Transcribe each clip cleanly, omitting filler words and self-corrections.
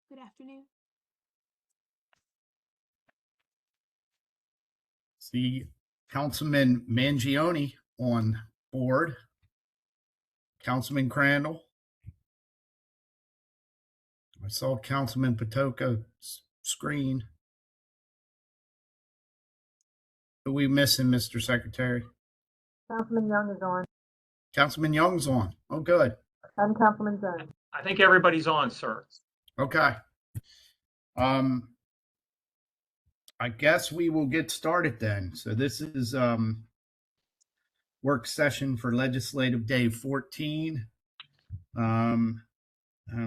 Good afternoon. See Councilman Mangione on board. Councilman Crandall. I saw Councilman Patoka's screen. Who are we missing, Mr. Secretary? Councilman Young is on. Councilman Young's on. Oh, good. And Councilman Zhang. I think everybody's on, sir. Okay. I guess we will get started then. So this is work session for Legislative Day 14. And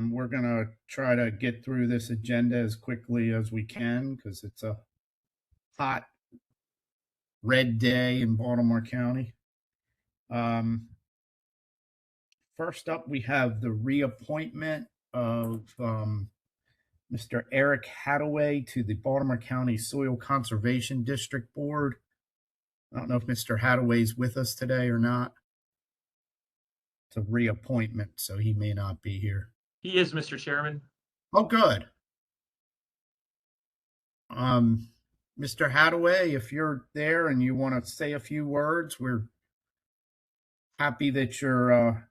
we're going to try to get through this agenda as quickly as we can because it's a hot red day in Baltimore County. First up, we have the reappointment of Mr. Eric Hadaway to the Baltimore County Soil Conservation District Board. I don't know if Mr. Hadaway's with us today or not. It's a reappointment, so he may not be here. He is, Mr. Chairman. Oh, good. Mr. Hadaway, if you're there and you want to say a few words, we're happy that you're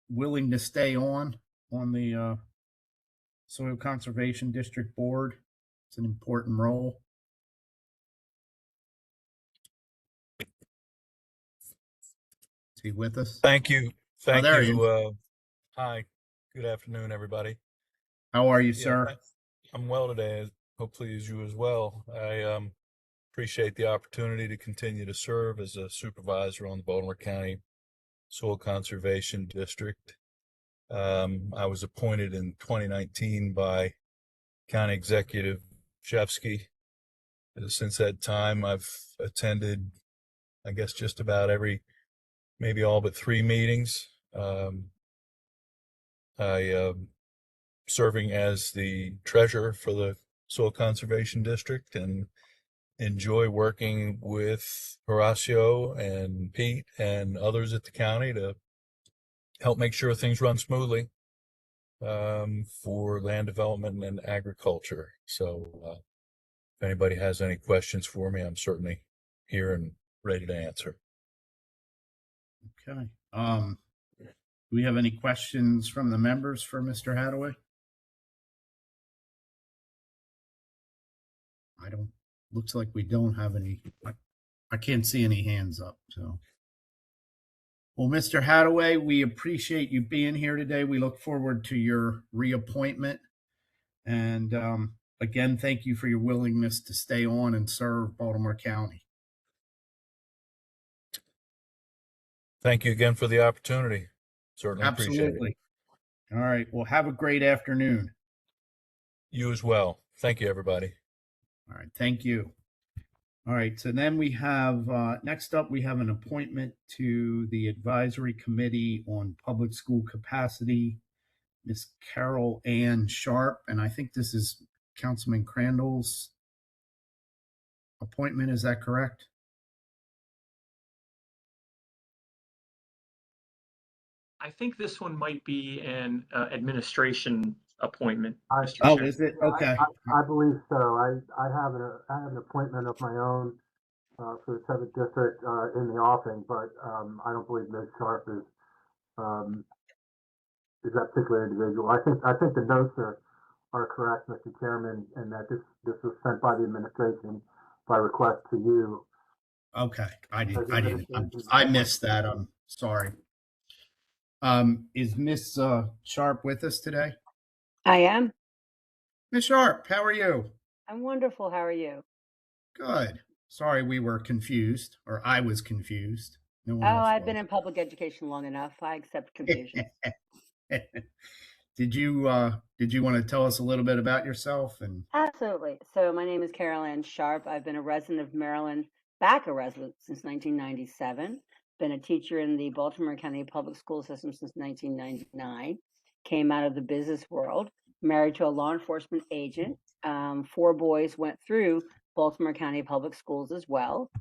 willing to stay on the Soil Conservation District Board. It's an important role. Is he with us? Thank you. Thank there he you. Hi. Good afternoon, everybody. How are you, sir? I'm well today. Hopefully as you as well. I appreciate the opportunity to continue to serve as a supervisor on the Baltimore County Soil Conservation District. I was appointed in 2019 by County Executive Shevsky. Since that time, I've attended, I guess, just about maybe all but 3 meetings. I serving as the treasurer for the Soil Conservation District and enjoy working with Horacio and Pete and others at the county to help make sure things run smoothly for land development and agriculture. So if anybody has any questions for me, I'm certainly here and ready to answer. Okay. Do we have any questions from the members for Mr. Hadaway? Looks like we don't have any. I can't see any hands up. So, well, Mr. Hadaway, we appreciate you being here today. We look forward to your reappointment. And again, thank you for your willingness to stay on and serve Baltimore County. Thank you again for the opportunity. Certainly appreciate Absolutely. All right. Well, have a great afternoon. You as well. Thank you, everybody. All right. Thank you. All right. So then we have, next up, we have an appointment to the Advisory Committee on Public School Capacity, Ms. Carol Ann Sharp. And I think this is Councilman Crandall's appointment. Is that correct? I think this one might be an administration appointment, Mr. Oh, Chairman. is it? Okay. I believe so. I have an appointment of my own for the 7th District in the offing, but I don't believe Ms. Sharp is that particular individual. I think the notes are correct, Mr. Chairman, and that this was sent by the administration by request to you. Okay. I missed that. I'm sorry. Is Miss Sharp with us today? I am. Miss Sharp, how are you? I'm wonderful. How are you? Good. Sorry we were confused, or I was confused. No one Oh, else I've was. been in public education long enough. I accept confusion. Did you want to tell us a little bit about yourself? And Absolutely. So my name is Carol Ann Sharp. I've been a resident of Maryland, back a resident since 1997. Been a teacher in the Baltimore County Public School System since 1999. Came out of the business world, married to a law enforcement agent. 4 boys went through Baltimore County Public Schools as well.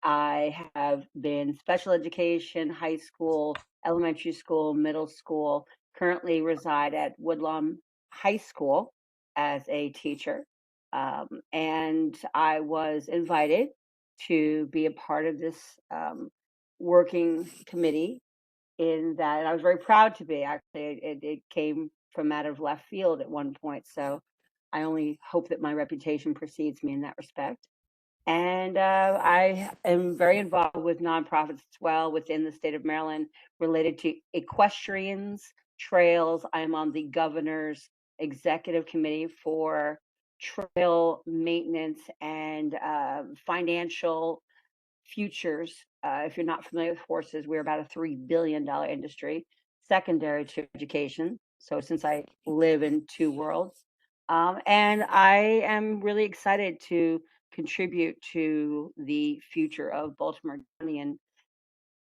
I have been special education, high school, elementary school, middle school, currently reside at Woodlawn high school as a teacher. And I was invited to be a part of this working committee in that, and I was very proud to be. Actually, it came from out of left field at one point. So I only hope that my reputation precedes me in that respect. And I am very involved with nonprofits as well within the state of Maryland related to equestrians, trails. I'm on the governor's executive committee for trail maintenance and financial futures. If you're not familiar with horses, we're about a $3 billion industry, secondary to education. So since I live in two worlds, and I am really excited to contribute to the future of Baltimore County and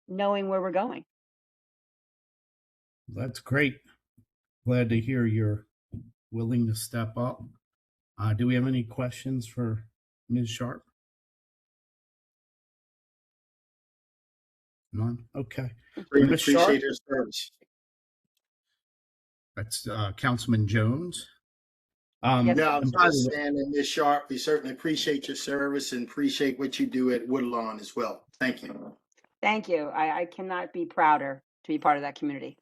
knowing where we're going. That's great. Glad to hear you're willing to step up. Do we have any questions for Ms. Sharp? None? Okay. Really Ms. Sharp? appreciate your service. That's Councilman Jones. Yes. No, I'm and by just the way- saying, and Ms. Sharp, we certainly appreciate your service and appreciate what you do at Woodlawn as well. Thank you. Thank you. I cannot be prouder to be part of that community.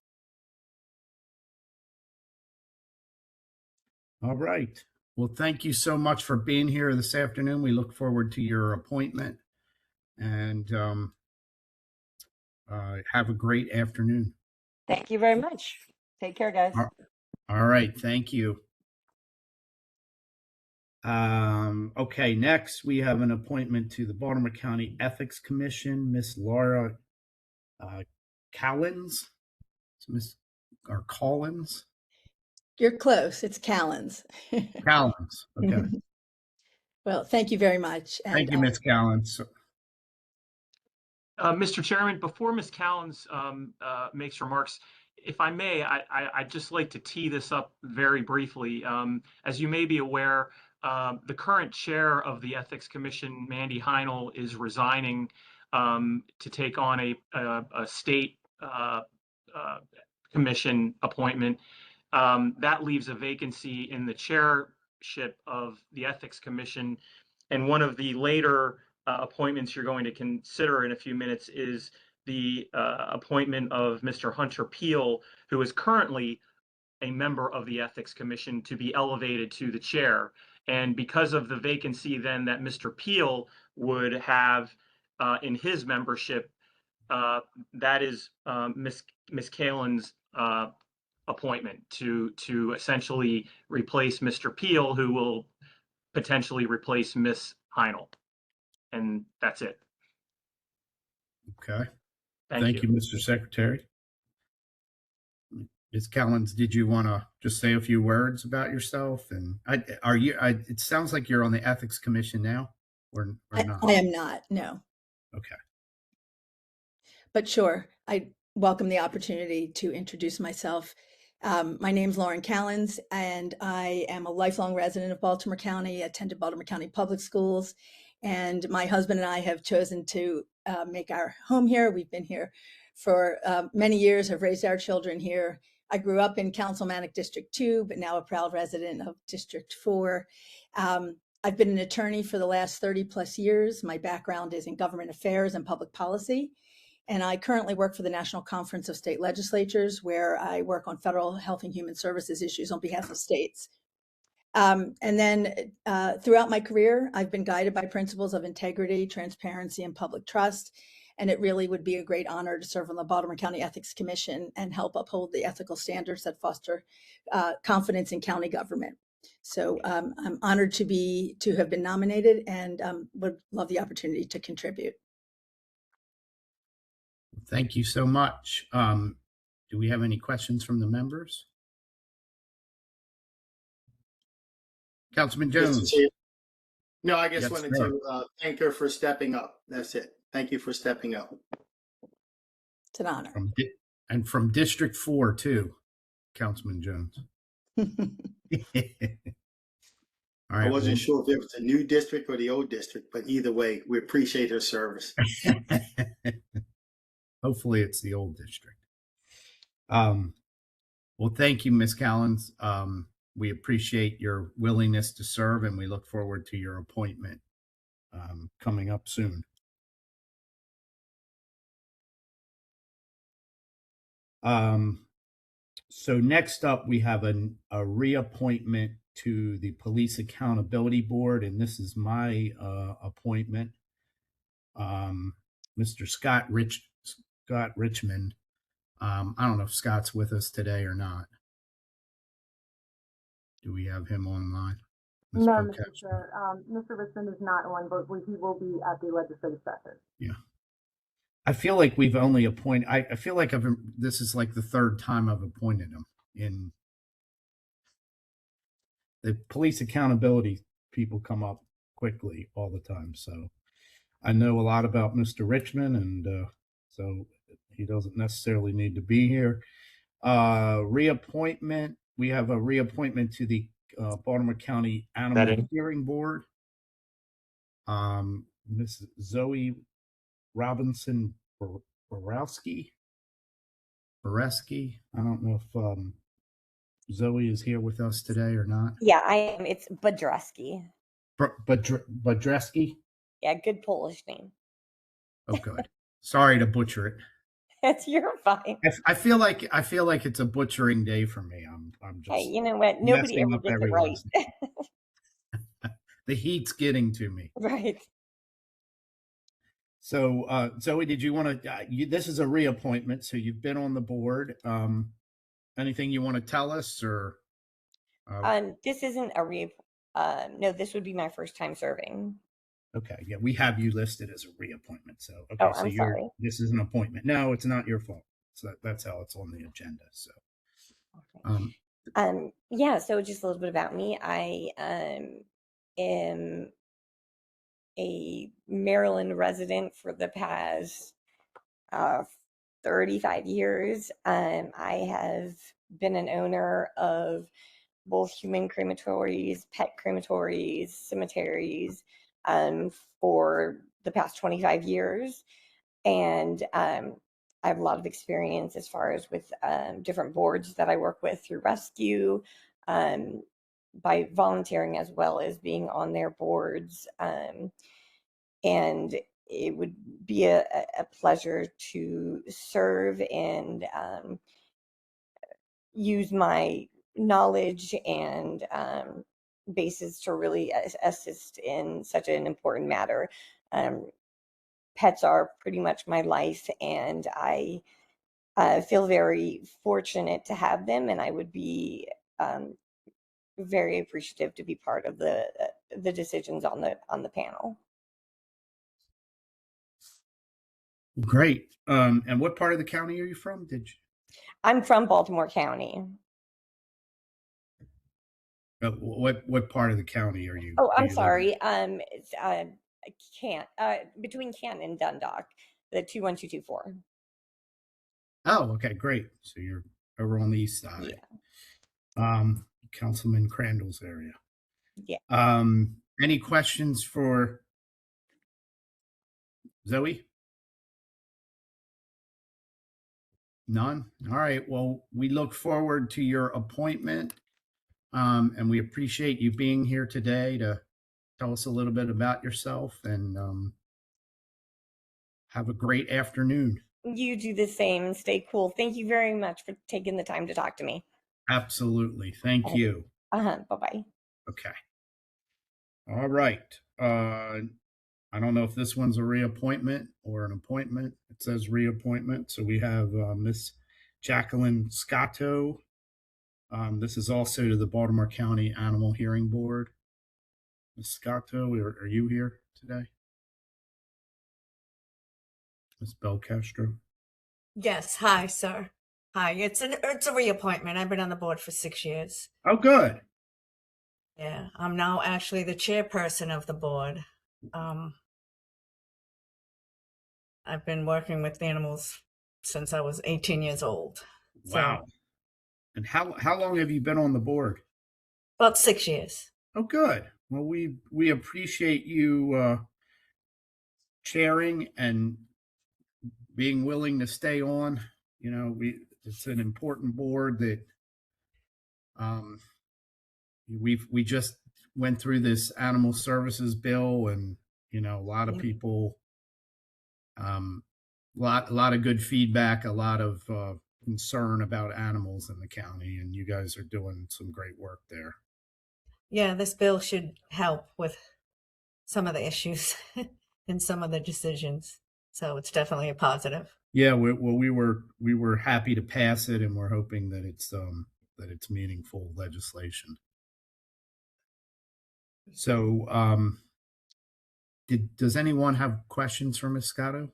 All right. Well, thank you so much for being here this afternoon. We look forward to your appointment, and have a great afternoon. Thank you very much. Take care, guys. All right. Thank you. Okay. Next, we have an appointment to the Baltimore County Ethics Commission, Miss Laura Collins. Miss or Collins? You're close. It's Callens. Collins. Okay. Well, thank you very much. And, Thank you, Miss Collins. Mr. Chairman, before Ms. Callens makes remarks, if I may, I'd just like to tee this up very briefly. As you may be aware, the current chair of the Ethics Commission, Mandy Heinel, is resigning to take on a state commission appointment. That leaves a vacancy in the chairship of the Ethics Commission. And one of the later appointments you're going to consider in a few minutes is the appointment of Mr. Hunter Peel, who is currently a member of the Ethics Commission, to be elevated to the chair. And because of the vacancy then that Mr. Peel would have in his membership, that is Ms. Kalen's appointment to essentially replace Mr. Peel, who will potentially replace Ms. Heinel. And that's it. Okay. Thank you. Mr. Secretary. Ms. Collins, did you want to just say a few words about yourself? And it sounds like you're on the Ethics Commission now, or not? I am not, no. Okay. But sure, I welcome the opportunity to introduce myself. My name's Lauren Callens, and I am a lifelong resident of Baltimore County, attended Baltimore County Public Schools, and my husband and I have chosen to make our home here. We've been here for many years, have raised our children here. I grew up in Councilmanic District 2, but now a proud resident of District 4. I've been an attorney for the last 30 plus years. My background is in government affairs and public policy. And I currently work for the National Conference of State Legislatures, where I work on federal health and human services issues on behalf of states. And then throughout my career, I've been guided by principles of integrity, transparency, and public trust. And it really would be a great honor to serve on the Baltimore County Ethics Commission and help uphold the ethical standards that foster confidence in county government. So I'm honored to have been nominated and would love the opportunity to contribute. Thank you so much. Do we have any questions from the members? Councilman Mr. Jones. Chair. No, I just Yes, wanted sir. to thank her for stepping up. That's it. Thank you for stepping up. It's an honor. From District 4 too, Councilman Jones. All right. I wasn't sure if it was a new district or the old district, but either way, we appreciate her service. Hopefully it's the old district. Well, thank you, Ms. Collins. we appreciate your willingness to serve, and we look forward to your appointment coming up soon. So next up, we have a reappointment to the Police Accountability Board, and this is my appointment. Mr. Scott Richmond. I don't know if Scott's with us today or not. Do we have him online? Ms. No, Burkett? Mr. Chair. Mr. Richmond is not on, but he will be at the legislative session. Yeah. I feel like we've only appointed, I feel like this is like the third time I've appointed him in the police accountability. People come up quickly all the time. So I know a lot about Mr. Richmond, and so he doesn't necessarily need to be here. Reappointment. We have a reappointment to the Baltimore County Animal Hearing Board. Ms. Zoe Robinson Borowski. I don't know if Zoe is here with us today or not. Yeah, I am. It's Bodreski. Bodreski? Yeah, good Polish name. Oh, good. Sorry to butcher it. You're fine. I feel like it's a butchering day for me. I'm just. Hey, you know what? Nobody ever gets it right. The heat's getting to me. Right. So, Zoe, did you want to? This is a reappointment, so you've been on the board. Anything you want to tell us, or? This isn't a no, this would be my first time serving. Okay, yeah, we have you listed as a reappointment. So, okay, Oh, so I'm sorry. this is an appointment. No, it's not your fault. So that's how it's on the agenda. So, Okay. Yeah. So just a little bit about me. I am a Maryland resident for the past 35 years. I have been an owner of both human crematories, pet crematories, cemeteries for the past 25 years. And I have a lot of experience as far as with different boards that I work with through rescue, by volunteering as well as being on their boards. And it would be a pleasure to serve and use my knowledge and basis to really assist in such an important matter. Pets are pretty much my life, and I feel very fortunate to have them, and I would be very appreciative to be part of the decisions on the panel. great. And what part of the county are you from? I'm from Baltimore County. What part of the county are you? Oh, I'm live in? sorry. It's between Canton and Dundalk, the 21224. Oh, okay, great. So you're over on the east side. Yeah. Councilman Crandall's area. Yeah. Any questions for Zoe? None? All right. Well, we look forward to your appointment. And we appreciate you being here today to tell us a little bit about yourself, and have a great afternoon. You do the same and stay cool. Thank you very much for taking the time to talk to me. Absolutely. Thank you. Bye-bye. Okay. All right. I don't know if this one's a reappointment or an appointment. It says reappointment. So we have Miss Jacqueline Scotto. This is also to the Baltimore County Animal Hearing Board. Ms. Scotto, are you here today? Ms. Belcastro? Yes. Hi, sir. Hi. It's a reappointment. I've been on the board for 6 years. Oh, good. Yeah. I'm now actually the chairperson of the board. I've been working with animals since I was 18 years old. Wow. And how long have you been on the board? About 6 years. Oh, good. Well, we appreciate you chairing and being willing to stay on. You know, it's an important board that we just went through this animal services bill, and you know, a lot of Yeah. people, a lot of good feedback, a lot of concern about animals in the county, and you guys are doing some great work there. Yeah, this bill should help with some of the issues and some of the decisions. So it's definitely a positive. Yeah, we were happy to pass it, and we're hoping that it's meaningful legislation. So, does anyone have questions for Ms. Scotto?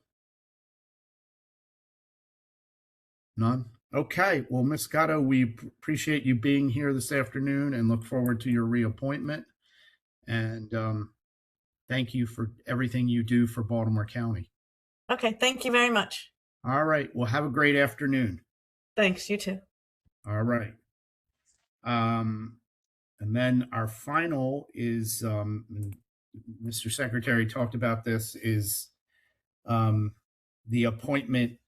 None? Okay. Well, Ms. Scotto, we appreciate you being here this afternoon and look forward to your reappointment. And thank you for everything you do for Baltimore County. Okay, thank you very much. All right. Well, have a great afternoon. Thanks, you too. All right. And then our final is, Mr. Secretary talked about this, is the appointment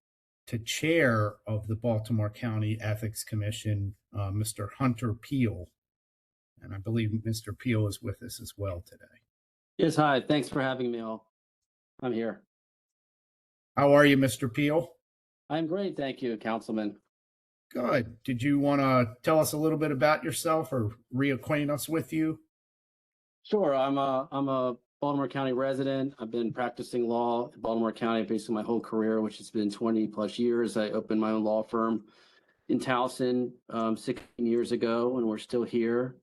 to chair of the Baltimore County Ethics Commission, Mr. Hunter Peel. And I believe Mr. Peel is with us as well today. Yes, hi. Thanks for having me all. I'm here. How are you, Mr. Peel? I'm great. Thank you, Councilman. Good. Did you want to tell us a little bit about yourself or reacquaint us with you? Sure. I'm a Baltimore County resident. I've been practicing law in Baltimore County basically my whole career, which has been 20 plus years. I opened my own law firm in Towson 16 years ago, and we're still here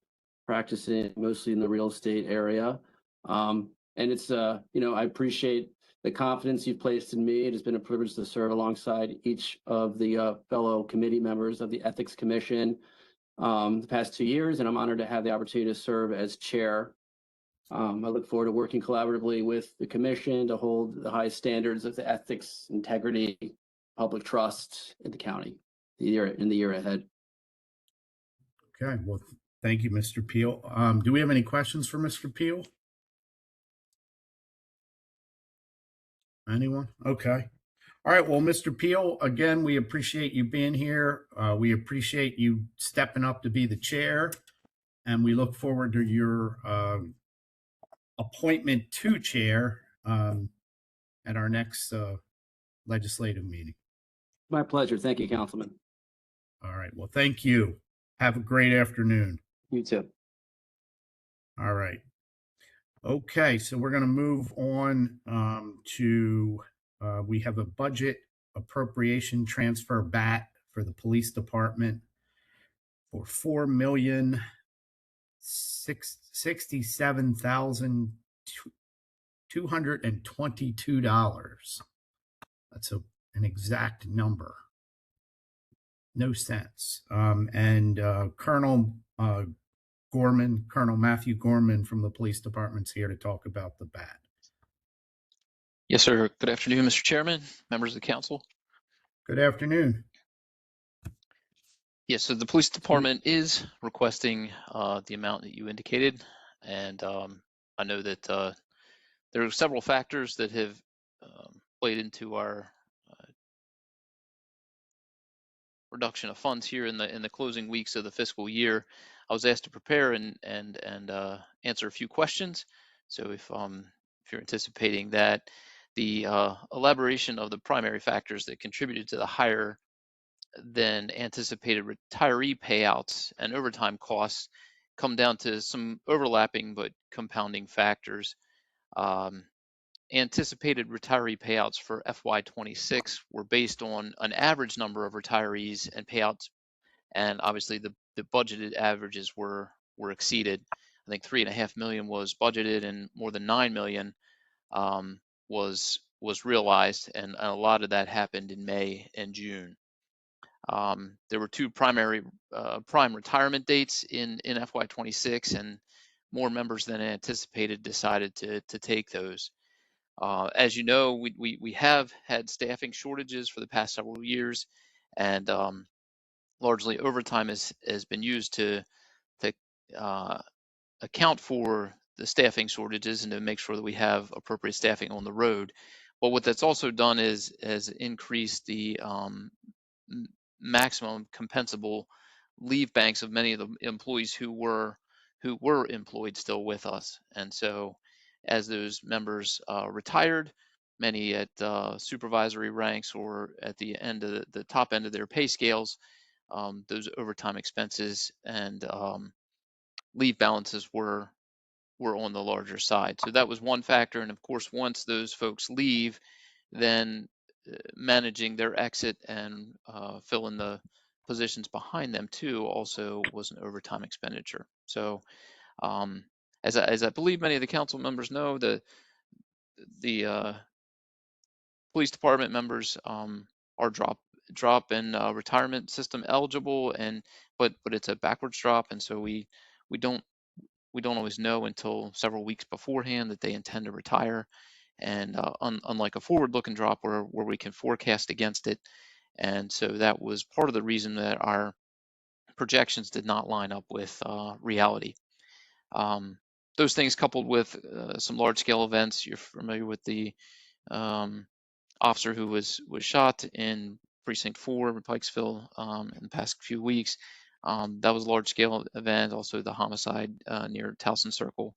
practicing mostly in the real estate area. And it's, I appreciate the confidence you've placed in me. It has been a privilege to serve alongside each of the fellow committee members of the Ethics Commission the past 2 years, and I'm honored to have the opportunity to serve as chair. I look forward to working collaboratively with the commission to hold the highest standards of the ethics, integrity, public trust in the county in the year ahead. Okay. Well, thank you, Mr. Peel. Do we have any questions for Mr. Peel? Anyone? Okay. All right. Well, Mr. Peel, again, we appreciate you being here. We appreciate you stepping up to be the chair, and we look forward to your appointment to chair at our next legislative meeting. My pleasure. Thank you, Councilman. All right. Well, thank you. Have a great afternoon. You too. All right. Okay, so we're going to move on to, we have a budget appropriation transfer BAT for the police department for $4,067,222. That's an exact number. No sense. And Colonel Matthew Gorman from the police department's here to talk about the BAT. Yes, sir. Good afternoon, Mr. Chairman, members of the council. Good afternoon. Yes, so the police department is requesting the amount that you indicated, and I know that there are several factors that have played into our reduction of funds here in the closing weeks of the fiscal year. I was asked to prepare and answer a few questions. So if you're anticipating that, the elaboration of the primary factors that contributed to the higher than anticipated retiree payouts and overtime costs come down to some overlapping but compounding factors. Anticipated retiree payouts for FY26 were based on an average number of retirees and payouts, and obviously the budgeted averages were exceeded. I think $3.5 million was budgeted, and more than $9 million was realized, and a lot of that happened in May and June. There were two prime retirement dates in FY26, and more members than anticipated decided to take those. As you know, we have had staffing shortages for the past several years, and largely overtime has been used to account for the staffing shortages and to make sure that we have appropriate staffing on the road. But what that's also done is has increased the maximum compensable leave banks of many of the employees who who were employed still with us. And so as those members retired, many at supervisory ranks or at the end of the top end of their pay scales, those overtime expenses and leave balances were on the larger side. So that was one factor. And of course, once those folks leave, then managing their exit and filling the positions behind them too also was an overtime expenditure. So as I believe many of the council members know, the police department members are drop in retirement system eligible, and but it's a backwards drop, and so we don't always know until several weeks beforehand that they intend to retire. And unlike a forward-looking drop where we can forecast against it, and so that was part of the reason that our projections did not line up with reality. Those things coupled with some large-scale events. You're familiar with the officer who was shot in Precinct 4 in Pikesville in the past few weeks. That was a large-scale event. Also, the homicide near Towson Circle.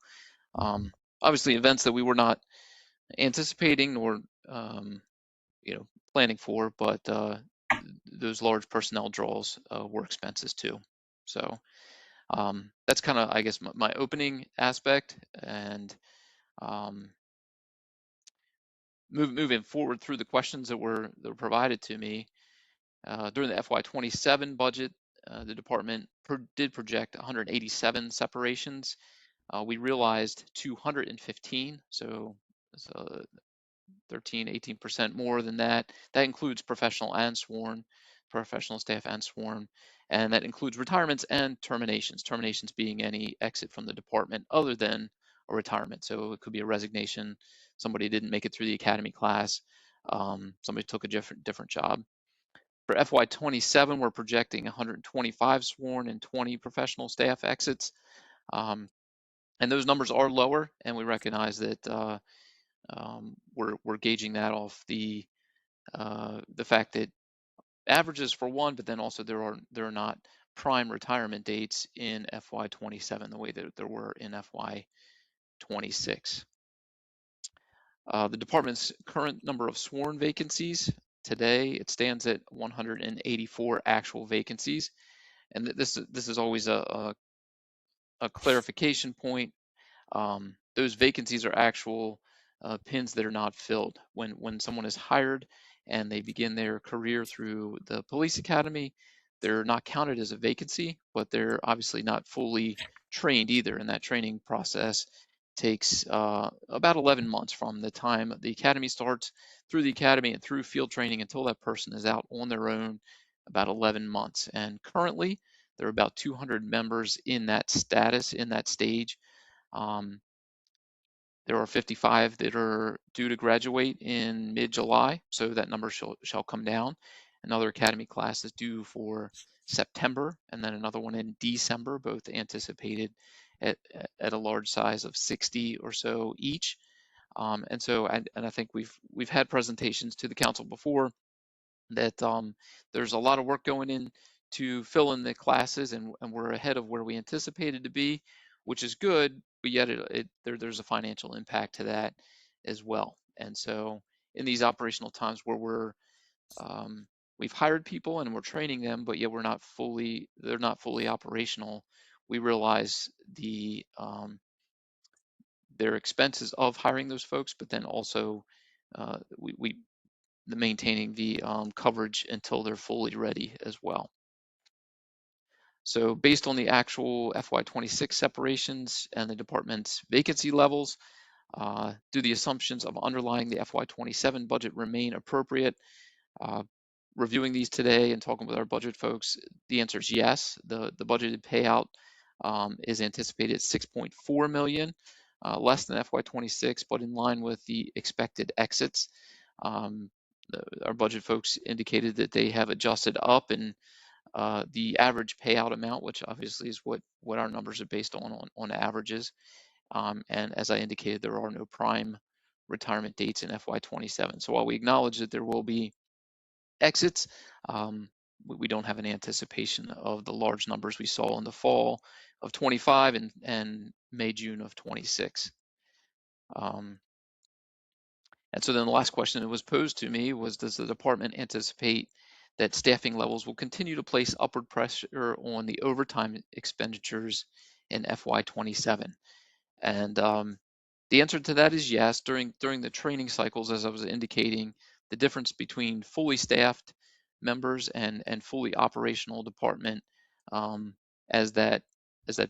Obviously, events that we were not anticipating or planning for, but those large personnel draws were expenses too. So that's kind of, I guess, my opening aspect. And moving forward through the questions that were provided to me during the FY27 budget, the department did project 187 separations. We realized 215, so 18% more than that. That includes professional staff and sworn, and that includes retirements and terminations. Terminations being any exit from the department other than a retirement. So it could be a resignation, somebody didn't make it through the academy class, somebody took a different job. For FY27, we're projecting 125 sworn and 20 professional staff exits. And those numbers are lower, and we recognize that we're gauging that off the fact that averages for one, but then also there are not prime retirement dates in FY27 the way that there were in FY26. The department's current number of sworn vacancies today, it stands at 184 actual vacancies, and this is always a clarification point. Those vacancies are actual pins that are not filled. When someone is hired and they begin their career through the police academy, they're not counted as a vacancy, but they're obviously not fully trained either. And that training process takes about 11 months from the time the academy starts through the academy and through field training until that person is out on their own, about 11 months. And currently, there are about 200 members in that status, in that stage. There are 55 that are due to graduate in mid-July, so that number shall come down. Another academy class is due for September, and then another one in December, both anticipated at a large size of 60 or so each. And I think we've had presentations to the council before that there's a lot of work going in to fill in the classes, and we're ahead of where we anticipated to be, which is good, but yet there's a financial impact to that as well. And so in these operational times where we've hired people and we're training them, but yet they're not fully operational, we realize their expenses of hiring those folks, but then also maintaining the coverage until they're fully ready as well. So based on the actual FY26 separations and the department's vacancy levels, do the assumptions of underlying the FY27 budget remain appropriate? Reviewing these today and talking with our budget folks, the answer is yes. The budgeted payout is anticipated at $6.4 million, less than FY26, but in line with the expected exits. Our budget folks indicated that they have adjusted up and the average payout amount, which obviously is what our numbers are based on averages. And as I indicated, there are no prime retirement dates in FY27. So while we acknowledge that there will be exits, we don't have an anticipation of the large numbers we saw in the fall of 25 and May, June of 26. And so then the last question that was posed to me was, does the department anticipate that staffing levels will continue to place upward pressure on the overtime expenditures in FY27? And the answer to that is yes. During the training cycles, as I was indicating, the difference between fully staffed members and fully operational department, as that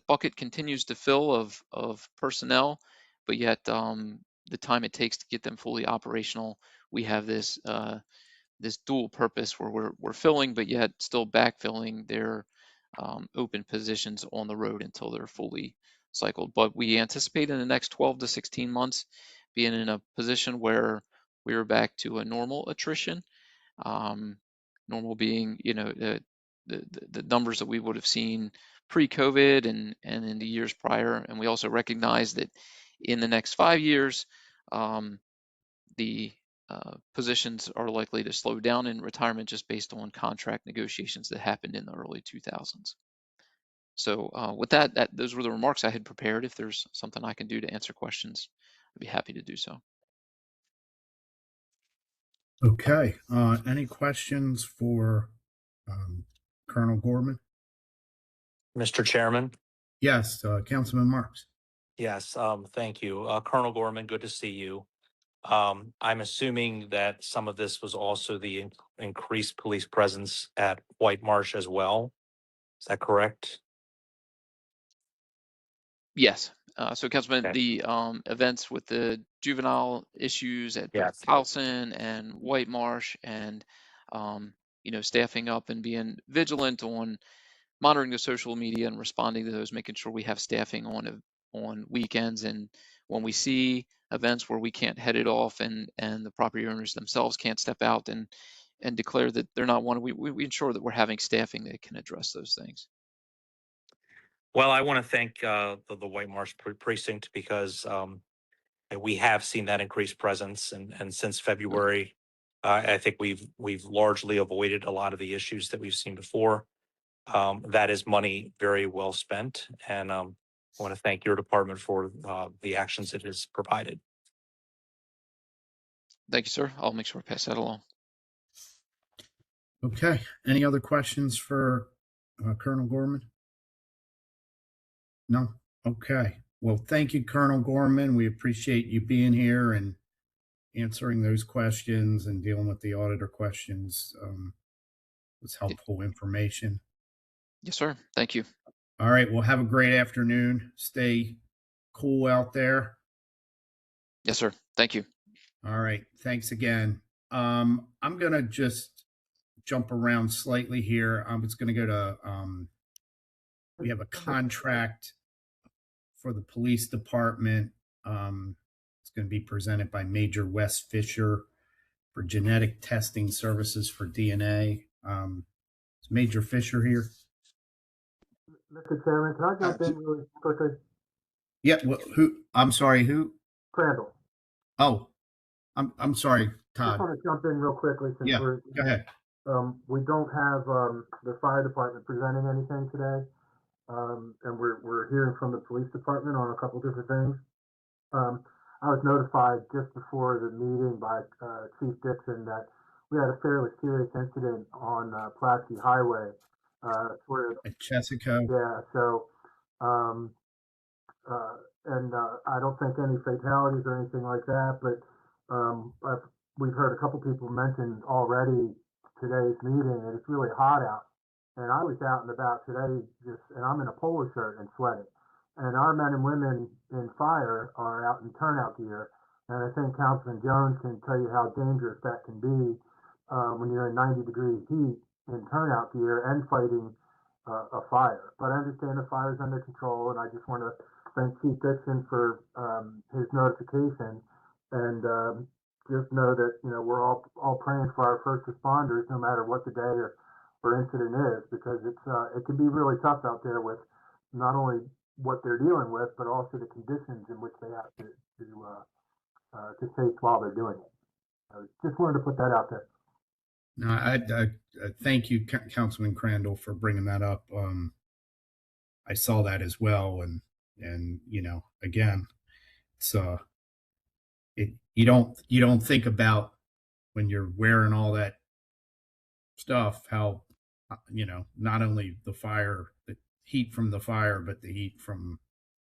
bucket continues to fill of personnel, but yet the time it takes to get them fully operational, we have this this dual purpose where we're filling, but yet still backfilling their open positions on the road until they're fully cycled. But we anticipate in the next 12 to 16 months being in a position where we are back to a normal attrition. Normal being, you know, the numbers that we would have seen pre-COVID and in the years prior. And we also recognize that in the next 5 years, the positions are likely to slow down in retirement just based on contract negotiations that happened in the early 2000s. So with that, those were the remarks I had prepared. If there's something I can do to answer questions, I'd be happy to do so. Okay. Any questions for Colonel Gorman? Mr. Chairman? Yes, Councilman Marks. Yes, thank you. Colonel Gorman, good to see you. I'm assuming that some of this was also the increased police presence at White Marsh as well. Is that correct? Yes. So Councilman, Okay. the events with the juvenile issues at both Yes. Towson and White Marsh, and you know, staffing up and being vigilant on monitoring the social media and responding to those, making sure we have staffing on weekends, and when we see events where we can't head it off and the property owners themselves can't step out and declare that they're not wanted, we ensure that we're having staffing that can address those things. Well, I want to thank the White Marsh precinct because we have seen that increased presence, and since February, I think we've largely avoided a lot of the issues that we've seen before. That is money very well spent, and I want to thank your department for the actions it has provided. Thank you, sir. I'll make sure I pass that along. Okay. Any other questions for Colonel Gorman? No? Okay. Well, thank you, Colonel Gorman. We appreciate you being here and answering those questions and dealing with the auditor questions. Was helpful information. Yes, sir. Thank you. All right. Well, have a great afternoon. Stay cool out there. Yes, sir. Thank you. All right. Thanks again. I'm going to just jump around slightly here. I was going to go to, we have a contract for the police department. It's going to be presented by Major Wes Fisher for genetic testing services for DNA. Is Major Fisher here? Mr. Chairman, can I jump in really quickly? Yeah. Well, who? I'm sorry. Who? Crandall. Oh, I'm sorry, I just Todd. want to jump in real quickly since Yeah. we're, Go ahead. we don't have the fire department presenting anything today. And we're hearing from the police department on a couple different things. I was notified just before the meeting by Chief Dixon that we had a fairly serious incident on Pulaski Highway. Where, At Chesapeake. yeah, so, I don't think any fatalities or anything like that, but we've heard a couple people mention already today's meeting, and it's really hot out. And I was out and about today, and I'm in a polo shirt and sweating. And our men and women in fire are out in turnout gear. And I think Councilman Jones can tell you how dangerous that can be when you're in 90-degree heat in turnout gear and fighting a fire. But I understand the fire's under control, and I just want to thank Chief Dixon for his notification. And just know that, you know, we're all praying for our first responders, no matter what the day or incident is, because it can be really tough out there with not only what they're dealing with, but also the conditions in which they have to face while they're doing it. I just wanted to put that out there. No, I thank you, Councilman Crandall, for bringing that up. I saw that as well, and you know, again, it's you don't think about when you're wearing all that stuff how you know, not only the heat from the fire, but the heat from,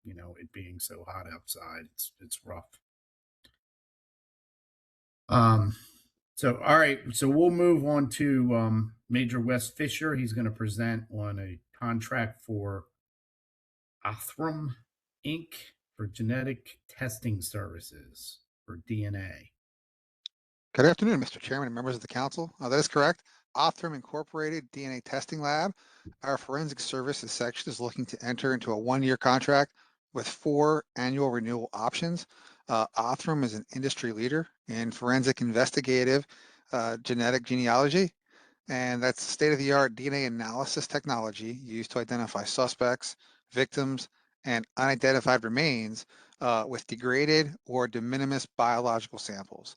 you know, it being so hot outside. It's rough. So all right, so we'll move on to Major Wes Fisher. He's going to present on a contract for Othram Inc. for genetic testing services for DNA. Good afternoon, Mr. Chairman and members of the council. That is correct. Othram Incorporated DNA Testing Lab. Our forensic services section is looking to enter into a one-year contract with 4 annual renewal options. Othram is an industry leader in forensic investigative genetic genealogy, and that's state-of-the-art DNA analysis technology used to identify suspects, victims, and unidentified remains with degraded or de minimis biological samples.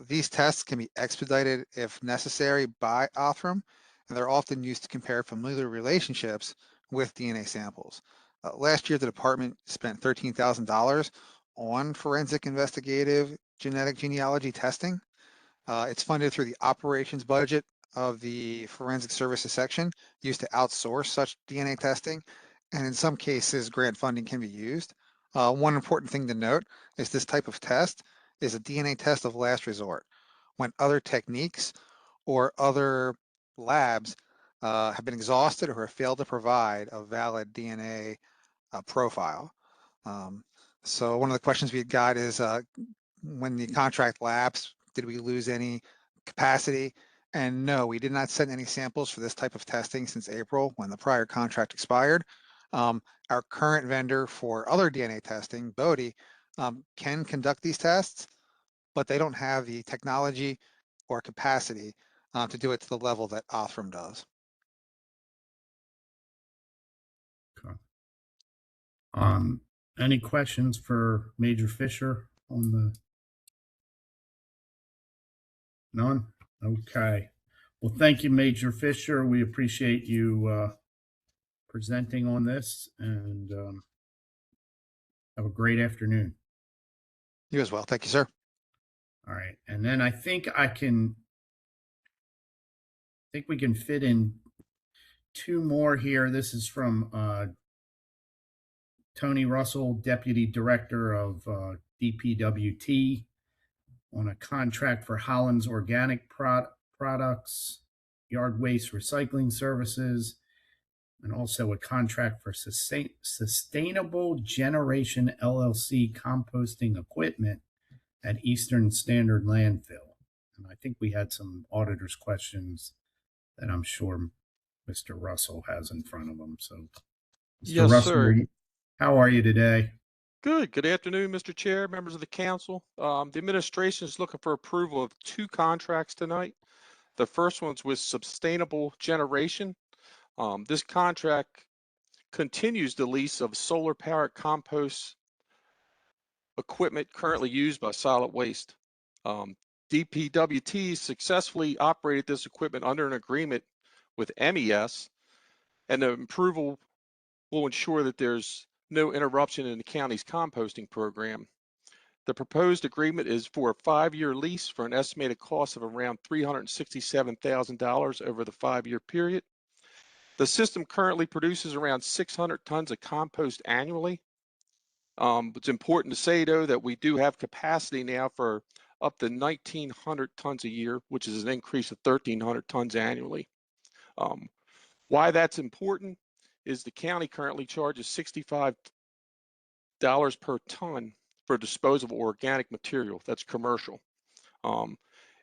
These tests can be expedited if necessary by Othram, and they're often used to compare familiar relationships with DNA samples. Last year, the department spent $13,000 on forensic investigative genetic genealogy testing. It's funded through the operations budget of the forensic services section, used to outsource such DNA testing, and in some cases, grant funding can be used. One important thing to note is this type of test is a DNA test of last resort when other techniques or other labs have been exhausted or have failed to provide a valid DNA profile. So one of the questions we got is when the contract lapsed, did we lose any capacity? And no, we did not send any samples for this type of testing since April when the prior contract expired. Our current vendor for other DNA testing, Bodie, can conduct these tests, but they don't have the technology or capacity to do it to the level that Othram does. Okay. Any questions for Major Fisher on the? None? Okay. Well, thank you, Major Fisher. We appreciate you presenting on this, and have a great afternoon. You as well. Thank you, sir. All right. And then I think we can fit in 2 more here. This is from Tony Russell, Deputy Director of DPWT, on a contract for Holland's Organic Products, Yard Waste Recycling Services, and also a contract for Sustainable Generation LLC composting equipment at Eastern Standard Landfill. And I think we had some auditor's questions that I'm sure Mr. Russell has in front of him. So, Mr. Yes, Russell, sir. how are you today? Good. Good afternoon, Mr. Chair, members of the council. The administration is looking for approval of 2 contracts tonight. The first one's with Sustainable Generation. This contract continues the lease of solar-powered compost equipment currently used by solid waste. DPWT successfully operated this equipment under an agreement with MES, and the approval will ensure that there's no interruption in the county's composting program. The proposed agreement is for a 5-year lease for an estimated cost of around $367,000 over the 5-year period. The system currently produces around 600 tons of compost annually. It's important to say, though, that we do have capacity now for up to 1,900 tons a year, which is an increase of 1,300 tons annually. Why that's important is the county currently charges $65 per ton for disposable organic material. That's commercial.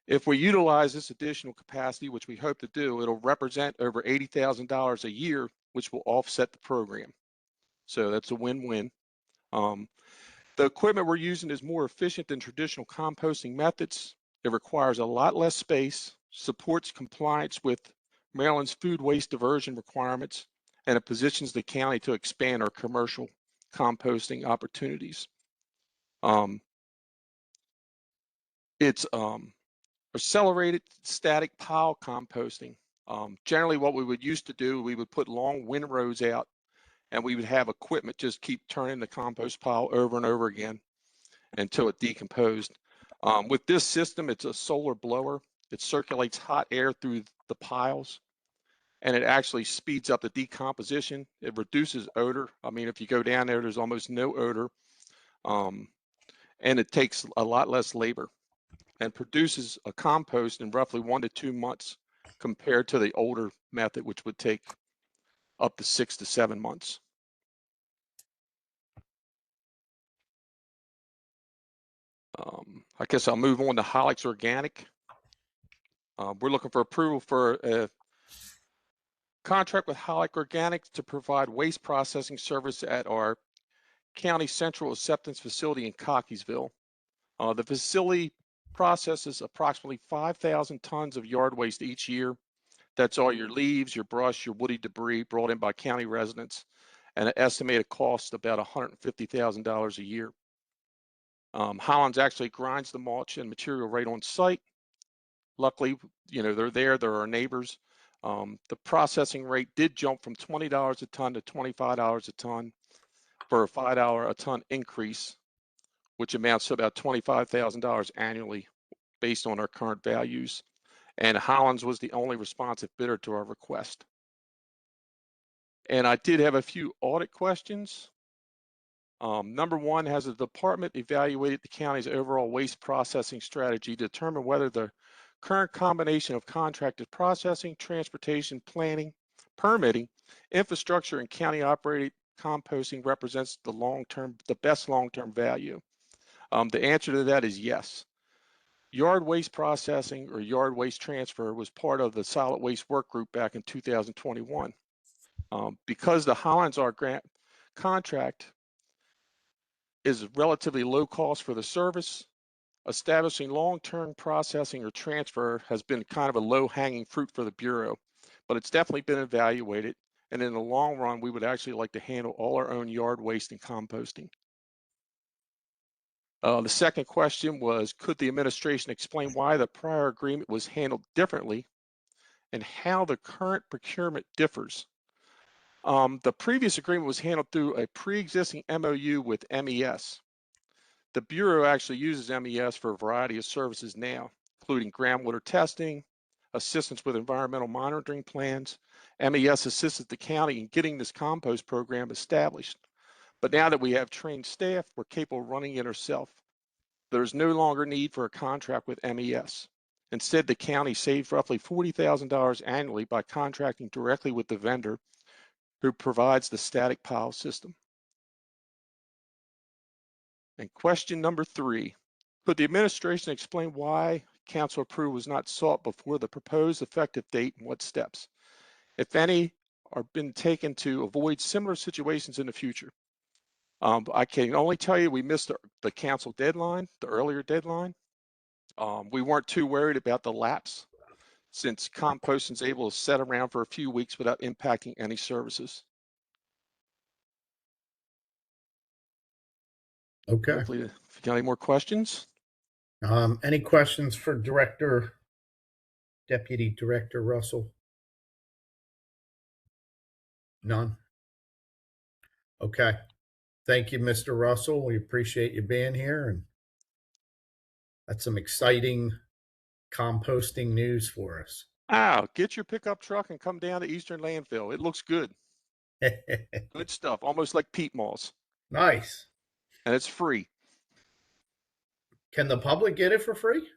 If we utilize this additional capacity, which we hope to do, it'll represent over $80,000 a year, which will offset the program. So that's a win-win. The equipment we're using is more efficient than traditional composting methods. It requires a lot less space, supports compliance with Maryland's food waste diversion requirements, and it positions the county to expand our commercial composting opportunities. It's accelerated static pile composting. Generally what we would used to do, we would put long windrows out and we would have equipment just keep turning the compost pile over and over again until it decomposed. With this system, it's a solar blower. It circulates hot air through the piles, and it actually speeds up the decomposition. It reduces odor. I mean, if you go down there, there's almost no odor, and it takes a lot less labor and produces a compost in roughly 1 to 2 months compared to the older method, which would take up to 6 to 7 months. I guess I'll move on to Holix Organic. We're looking for approval for a contract with Holix Organic to provide waste processing service at our county central acceptance facility in Cockeysville. The facility processes approximately 5,000 tons of yard waste each year. That's all your leaves, your brush, your woody debris brought in by county residents, and an estimated cost about $150,000 a year. Hollins actually grinds the mulch and material right on site. Luckily, they're our neighbors. The processing rate did jump from $20 a ton to $25 a ton for a $5 a ton increase, which amounts to about $25,000 annually based on our current values. And Hollins was the only responsive bidder to our request. And I did have a few audit questions. Number one, has the department evaluated the county's overall waste processing strategy to determine whether the current combination of contracted processing, transportation, planning, permitting, infrastructure, and county operated composting represents the best long-term value? The answer to that is yes. Yard waste processing or yard waste transfer was part of the solid waste work group back in 2021. Because the Hollins grant contract is relatively low cost for the service, establishing long-term processing or transfer has been kind of a low-hanging fruit for the Bureau, but it's definitely been evaluated. And in the long run, we would actually like to handle all our own yard waste and composting. The second question was, could the administration explain why the prior agreement was handled differently and how the current procurement differs? The previous agreement was handled through a pre-existing MOU with MES. The Bureau actually uses MES for a variety of services now, including groundwater testing, assistance with environmental monitoring plans. MES assisted the county in getting this compost program established. But now that we have trained staff, we're capable of running it ourselves. There's no longer need for a contract with MES. Instead, the county saves roughly $40,000 annually by contracting directly with the vendor who provides the static pile system. And question number 3, could the administration explain why council approval was not sought before the proposed effective date and what steps, if any, are been taken to avoid similar situations in the future? I can only tell you we missed the council deadline, the earlier deadline. We weren't too worried about the lapse since composting is able to set around for a few weeks without impacting any services. Okay. Hopefully, if you got any more questions. Any questions for Deputy Director Russell? None? Okay. Thank you, Mr. Russell. We appreciate you being here, and that's some exciting composting news for us. Get your pickup truck and come down to Eastern Landfill. It looks good. Good stuff, almost like peat moss. Nice. And it's free. Can the public get it for free?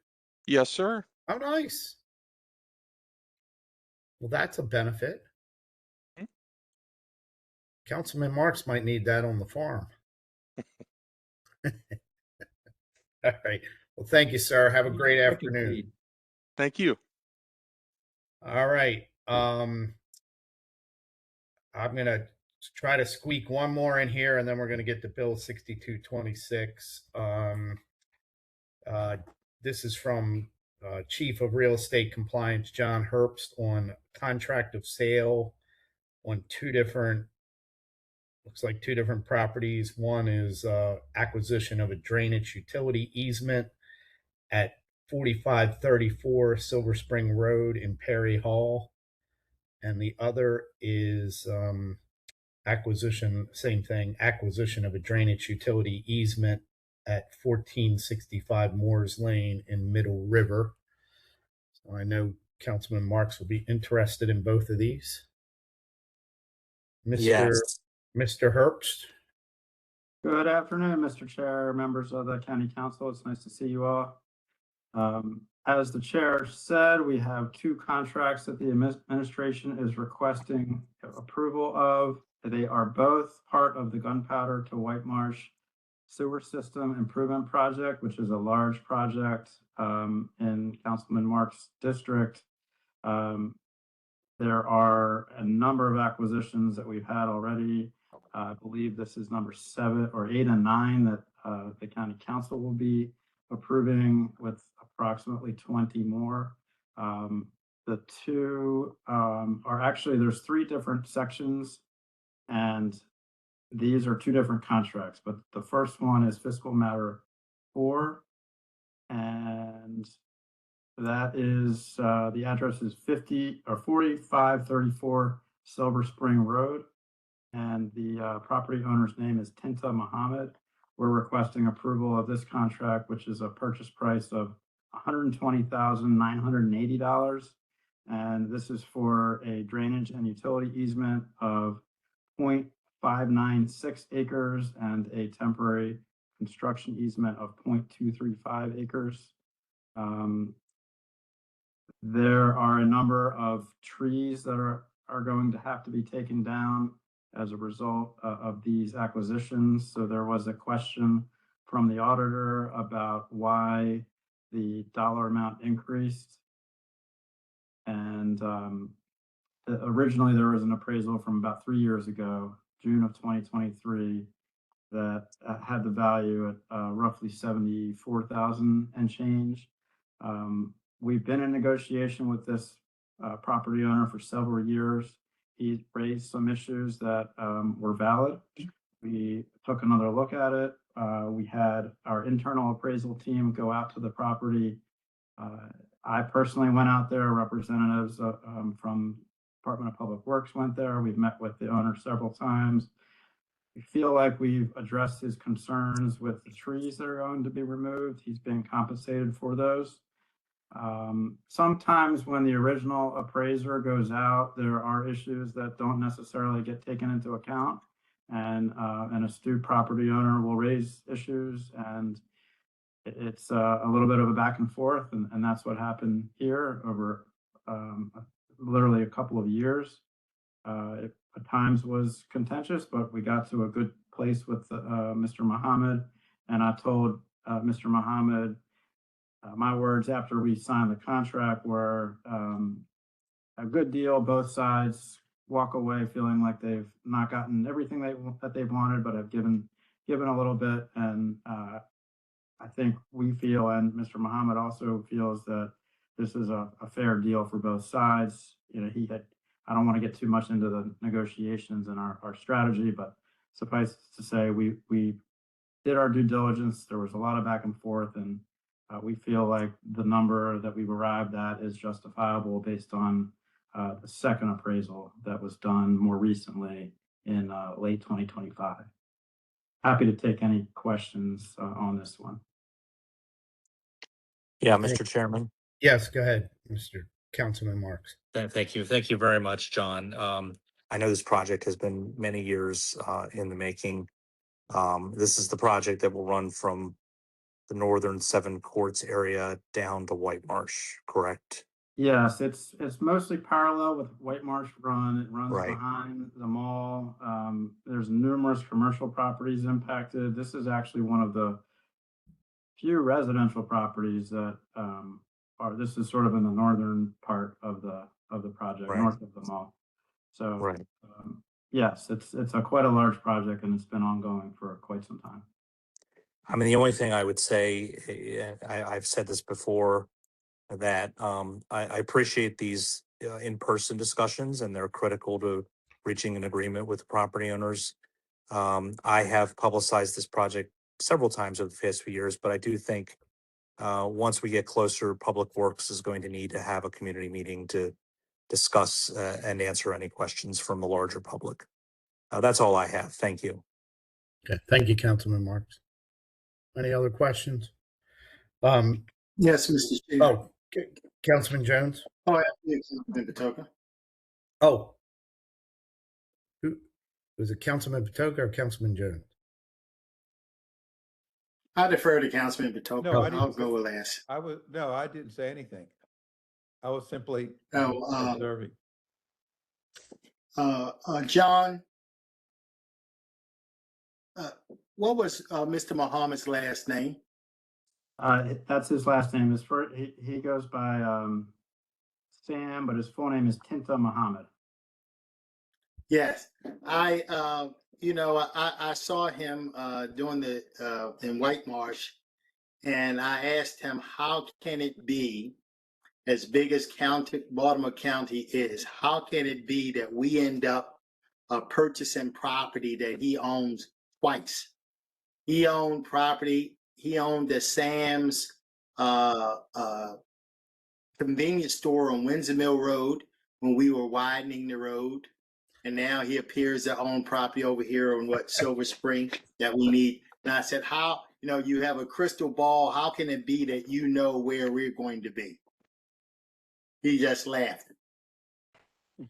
Yes, sir. Oh, nice. Well, that's a benefit. Councilman Marks might need that on the farm. All right. Well, thank you, sir. Have a great afternoon. Thank you. All right. I'm going to try to squeak one more in here, and then we're going to get to Bill 6226. This is from Chief of Real Estate Compliance, John Herbst, on contract of sale on two different properties. One is acquisition of a drainage utility easement at 4534 Silver Spring Road in Perry Hall. And the other is acquisition, same thing, acquisition of a drainage utility easement at 1465 Moores Lane in Middle River. So I know Councilman Marks will be interested in both of these. Yes. Mr. Herbst. Good afternoon, Mr. Chair, members of the County Council. It's nice to see you all. As the chair said, we have two contracts that the administration is requesting approval of. They are both part of the Gunpowder to White Marsh Sewer System Improvement Project, which is a large project in Councilman Marks' district. There are a number of acquisitions that we've had already. I believe this is number 7 or 8 and 9 that the County Council will be approving, with approximately 20 more. The two are actually, there's 3 different sections, and these are 2 different contracts, but the first one is fiscal matter 4, and that is the address is 4534 Silver Spring Road, and the property owner's name is Tinta Muhammad. We're requesting approval of this contract, which is a purchase price of $120,980. And this is for a drainage and utility easement of 0.596 acres and a temporary construction easement of 0.235 acres. There are a number of trees that are going to have to be taken down as a result of these acquisitions. So there was a question from the auditor about why the dollar amount increased. And originally there was an appraisal from about 3 years ago, June of 2023, that had the value at roughly $74,000 and change. We've been in negotiation with this property owner for several years. He raised some issues that were valid. We took another look at it. We had our internal appraisal team go out to the property. I personally went out there. Representatives from Department of Public Works went there. We've met with the owner several times. We feel like we've addressed his concerns with the trees that are going to be removed. He's being compensated for those. Sometimes when the original appraiser goes out, there are issues that don't necessarily get taken into account, and an astute property owner will raise issues, and it's a little bit of a back and forth, and that's what happened here over literally a couple of years. It at times was contentious, but we got to a good place with Mr. Muhammad, and I told Mr. Muhammad, my words after we signed the contract were a good deal. Both sides walk away feeling like they've not gotten everything that they've wanted, but have given a little bit. And I think we feel, and Mr. Muhammad also feels, that this is a fair deal for both sides. You know, I don't want to get too much into the negotiations and our strategy, but suffice to say, we did our due diligence. There was a lot of back and forth, and we feel like the number that we've arrived at is justifiable based on the second appraisal that was done more recently in late 2025. Happy to take any questions on this one. Yeah, Mr. Chairman. Yes, go ahead, Mr. Councilman Marks. Thank you. Thank you very much, John. I know this project has been many years in the making. This is the project that will run from the northern Seven Courts area down to White Marsh, correct? Yes, it's mostly parallel with White Marsh Run. It runs Right. behind the mall. There's numerous commercial properties impacted. This is actually one of the few residential properties that this is sort of in the northern part of the project, Right. north of the mall. So Right. yes, it's quite a large project, and it's been ongoing for quite some time. I mean, the only thing I would say, I've said this before, that I appreciate these in-person discussions, and they're critical to reaching an agreement with the property owners. I have publicized this project several times over the past few years, but I do think once we get closer, Public Works is going to need to have a community meeting to discuss and answer any questions from the larger public. That's all I have. Thank you. Okay, thank you, Councilman Marks. Any other questions? Yes, Mr. Chair. Oh, Councilman Jones. Oh, yeah, Councilman Patoka. Oh, who was it? Councilman Patoka or Councilman Jones? I defer to Councilman Patoka. No, I I'll didn't go last. I didn't say anything. I was simply Oh, observing. John, what was Mr. Muhammad's last name? That's his last name. He goes by Sam, but his full name is Tinta Muhammad. Yes, I saw him doing the in White Marsh, and I asked him, how can it be, as big as Baltimore County is, how can it be that we end up purchasing property that he owns twice? He owned property. He owned the Sam's convenience store on Windsor Mill Road when we were widening the road. And now he appears to own property over here on Silver Spring that we need. And I said, how, you have a crystal ball. How can it be that you know where we're going to be? He just laughed.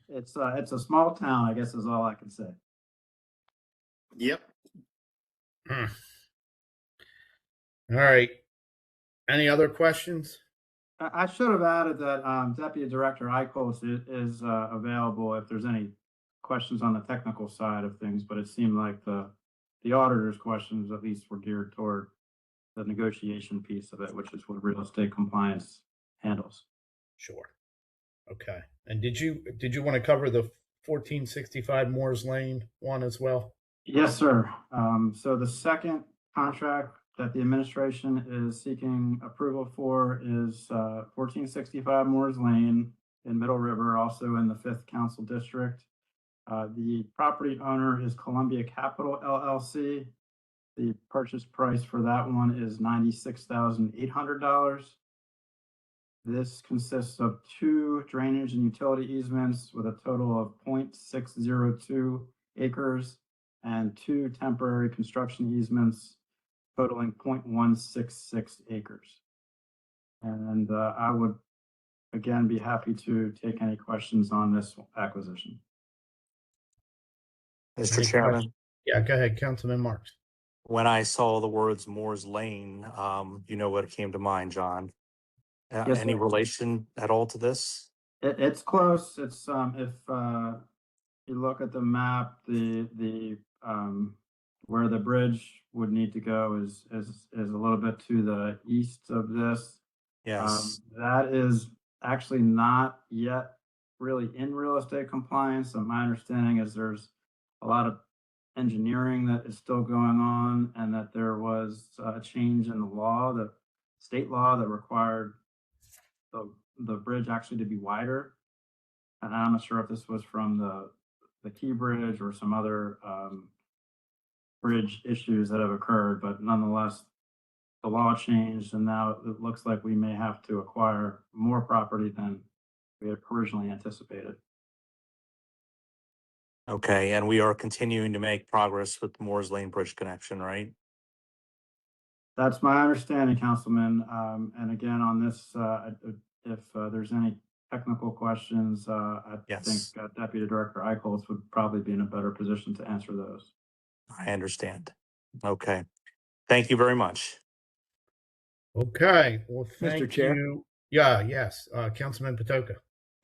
It's a small town, I guess is all I can say. Yep. All right. Any other questions? I should have added that Deputy Director Eichholz is available if there's any questions on the technical side of things, but it seemed like the auditor's questions at least were geared toward the negotiation piece of it, which is what real estate compliance handles. Sure. Okay. And did you want to cover the 1465 Moores Lane one as well? Yes, sir. So the second contract that the administration is seeking approval for is 1465 Moores Lane in Middle River, also in the 5th Council District. The property owner is Columbia Capital LLC. The purchase price for that one is $96,800. This consists of 2 drainage and utility easements with a total of 0.602 acres and 2 temporary construction easements totaling 0.166 acres. And I would, again, be happy to take any questions on this acquisition. Mr. Chairman. Yeah, go ahead, Councilman Marks. When I saw the words Moore's Lane, you know what came to mind, John? Yes, any sir. relation at all to this? It's close. It's if you look at the map, the where the bridge would need to go is a little bit to the east of this. Yes. That is actually not yet really in real estate compliance. And my understanding is there's a lot of engineering that is still going on, and that there was a change in the law, the state law that required the bridge actually to be wider. And I'm not sure if this was from the Key Bridge or some other bridge issues that have occurred, but nonetheless, the law changed, and now it looks like we may have to acquire more property than we had originally anticipated. Okay, and we are continuing to make progress with the Moore's Lane Bridge connection, right? That's my understanding, Councilman. And again, on this, if there's any technical questions, I think Deputy Director Eichholz would probably be in a better position to answer those. I understand. Okay. Thank you very much. Okay. Well, thank Mr. Chair? you. Yeah, yes. Councilman Patoka.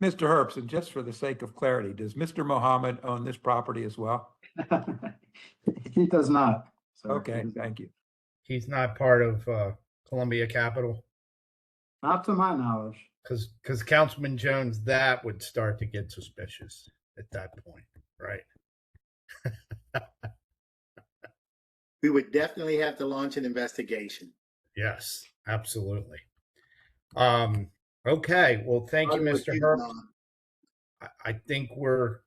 Mr. Herbst, just for the sake of clarity, does Mr. Mohammed own this property as well? He does not. So Okay, thank you. He's not part of Columbia Capital? Not to my knowledge. Because Councilman Jones, that would start to get suspicious at that point, right? We would definitely have to launch an investigation. Yes, absolutely. Okay. Well, thank you, Mr. Herbst. I think we're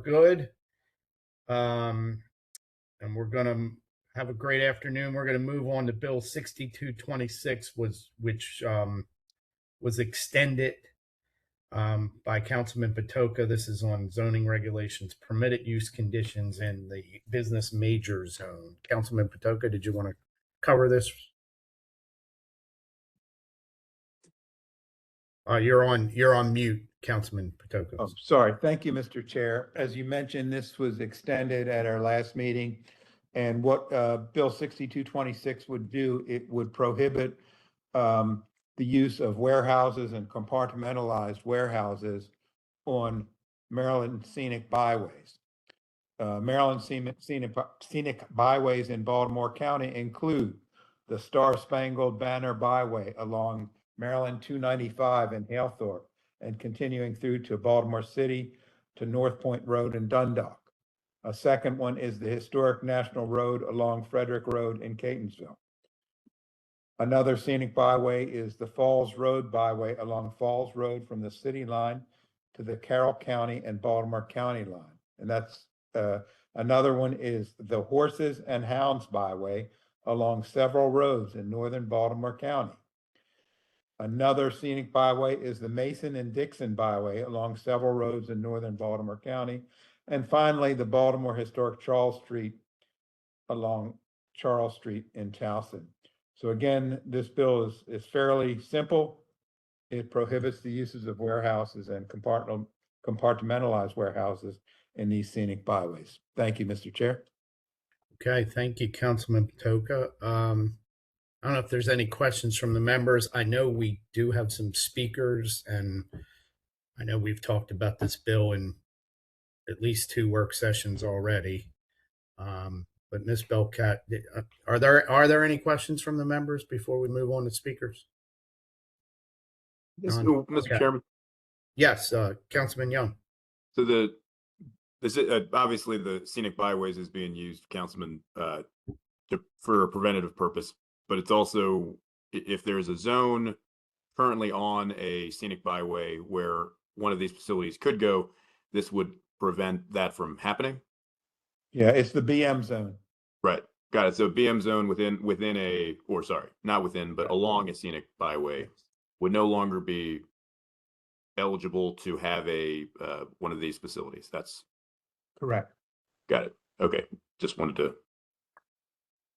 good. And we're gonna have a great afternoon. We're gonna move on to Bill 6226, which was extended by Councilman Patoka. This is on zoning regulations, permitted use conditions in the business major zone. Councilman Patoka, did you want to cover this? You're on mute, Councilman Patoka. Oh, sorry. Thank you, Mr. Chair. As you mentioned, this was extended at our last meeting. And what Bill 6226 would do, it would prohibit the use of warehouses and compartmentalized warehouses on Maryland scenic byways. Maryland scenic byways in Baltimore County include the Star Spangled Banner Byway along Maryland 295 in Halethorpe and continuing through to Baltimore City to North Point Road in Dundalk. A second one is the Historic National Road along Frederick Road in Catonsville. Another scenic byway is the Falls Road Byway along Falls Road from the city line to the Carroll County and Baltimore County line. And that's another one is the Horses and Hounds Byway along several roads in northern Baltimore County. Another scenic byway is the Mason and Dixon Byway along several roads in northern Baltimore County. And finally, the Baltimore Historic Charles Street along Charles Street in Towson. So again, this bill is fairly simple. It prohibits the uses of warehouses and compartmentalized warehouses in these scenic byways. Thank you, Mr. Chair. Okay, thank you, Councilman Patoka. I don't know if there's any questions from the members. I know we do have some speakers, and I know we've talked about this bill in at least 2 work sessions already. But Ms. Belkat, are there any questions from the members before we move on to speakers? Yes, Mr. Okay. Chairman. Yes, Councilman Young. So obviously the scenic byways is being used, Councilman, for a preventative purpose, but it's also if there's a zone currently on a scenic byway where one of these facilities could go, this would prevent that from happening. Yeah, it's the BM zone. Right. Got it. So BM zone within a, or sorry, not within, but along a scenic byway would no longer be eligible to have a one of these facilities. That's correct. Got it. Okay. Just wanted to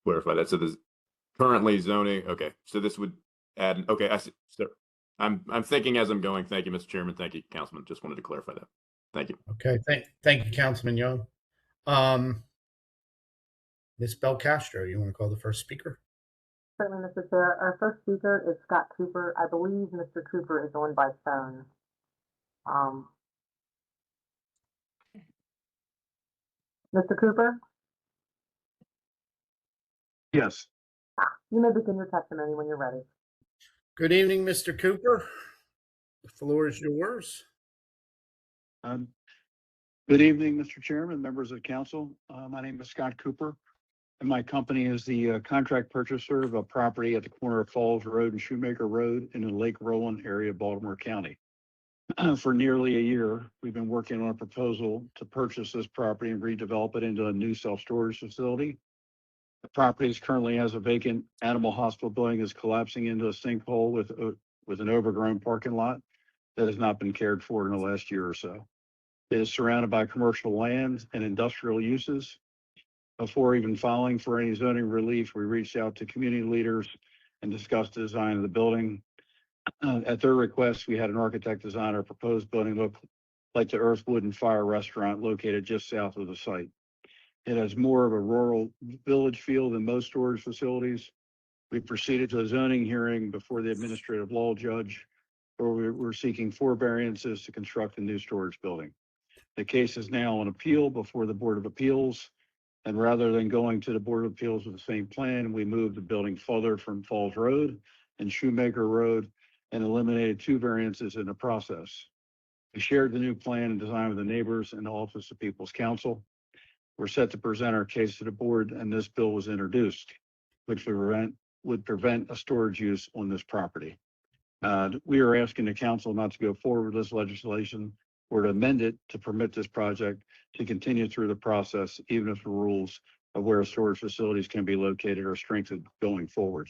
clarify that. So there's currently zoning. Okay. So this would add, okay. I see. So I'm thinking as I'm going. Thank you, Mr. Chairman. Thank you, Councilman. Just wanted to clarify that. Thank you. Okay. Thank you, Councilman Young. Ms. Belcastro, you want to call the first speaker? Certainly, Mr. Chair. Our first speaker is Scott Cooper. I believe Mr. Cooper is on by phone. Mr. Cooper? Yes. You may begin your testimony when you're ready. Good evening, Mr. Cooper. The floor is yours. Good evening, Mr. Chairman, members of the council. My name is Scott Cooper, and my company is the contract purchaser of a property at the corner of Falls Road and Shoemaker Road in the Lake Roland area of Baltimore County. For nearly a year, we've been working on a proposal to purchase this property and redevelop it into a new self-storage facility. The property currently has a vacant animal hospital building is collapsing into a sinkhole with an overgrown parking lot that has not been cared for in the last year or so. It is surrounded by commercial land and industrial uses. Before even filing for any zoning relief, we reached out to community leaders and discussed the design of the building. At their request, we had an architect design our proposed building look like the Earth, Wood and Fire restaurant located just south of the site. It has more of a rural village feel than most storage facilities. We proceeded to a zoning hearing before the administrative law judge, where we're seeking 4 variances to construct a new storage building. The case is now on appeal before the Board of Appeals, and rather than going to the Board of Appeals with the same plan, we moved the building further from Falls Road and Shoemaker Road and eliminated 2 variances in the process. We shared the new plan and design with the neighbors and the Office of People's Counsel. We're set to present our case to the board, and this bill was introduced, which would prevent a storage use on this property. We are asking the council not to go forward with this legislation or to amend it to permit this project to continue through the process, even if the rules of where storage facilities can be located are strengthened going forward.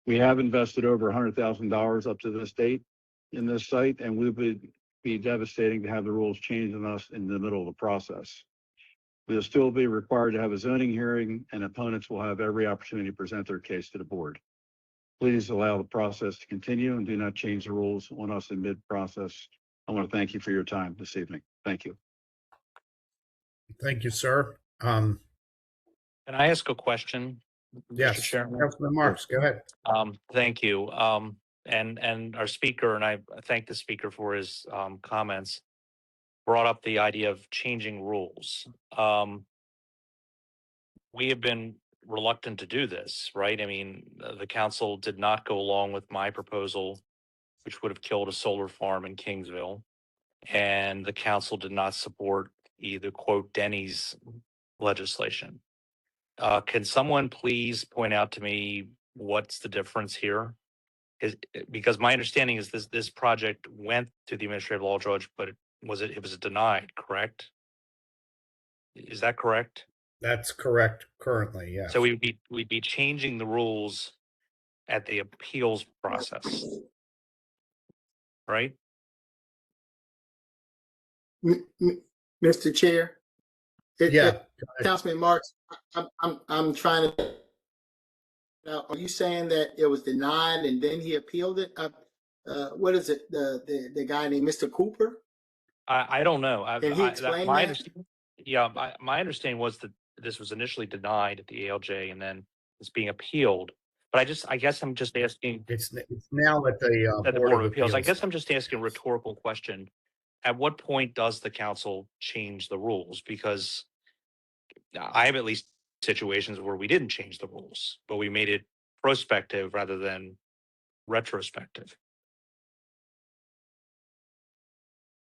We have invested over $100,000 up to this date in this site, and we would be devastating to have the rules changed on us in the middle of the process. We'll still be required to have a zoning hearing, and opponents will have every opportunity to present their case to the board. Please allow the process to continue and do not change the rules on us in mid-process. I want to thank you for your time this evening. Thank you. Thank you, sir. Can I ask a question, Mr. Yes, Chairman? Councilman Marks, go ahead. Thank you. And our speaker, and I thank the speaker for his comments, brought up the idea of changing rules. We have been reluctant to do this, right? I mean, the council did not go along with my proposal, which would have killed a solar farm in Kingsville. And the council did not support either quote Denny's legislation. Can someone please point out to me what's the difference here? Because my understanding is this project went to the administrative law judge, but it was denied, correct? Is that correct? That's correct currently, yes. So we'd be changing the rules at the appeals process, right? Mr. Chair? Yeah. Councilman Marks, I'm trying to, now, are you saying that it was denied and then he appealed it? What is it, the guy named Mr. Cooper? I don't know. Can he explain my that? my understanding was that this was initially denied at the ALJ and then it's being appealed. But I guess I'm just asking. It's now at the Board of Appeals. I guess I'm just asking a rhetorical question. At what point does the council change the rules? Because I have at least situations where we didn't change the rules, but we made it prospective rather than retrospective.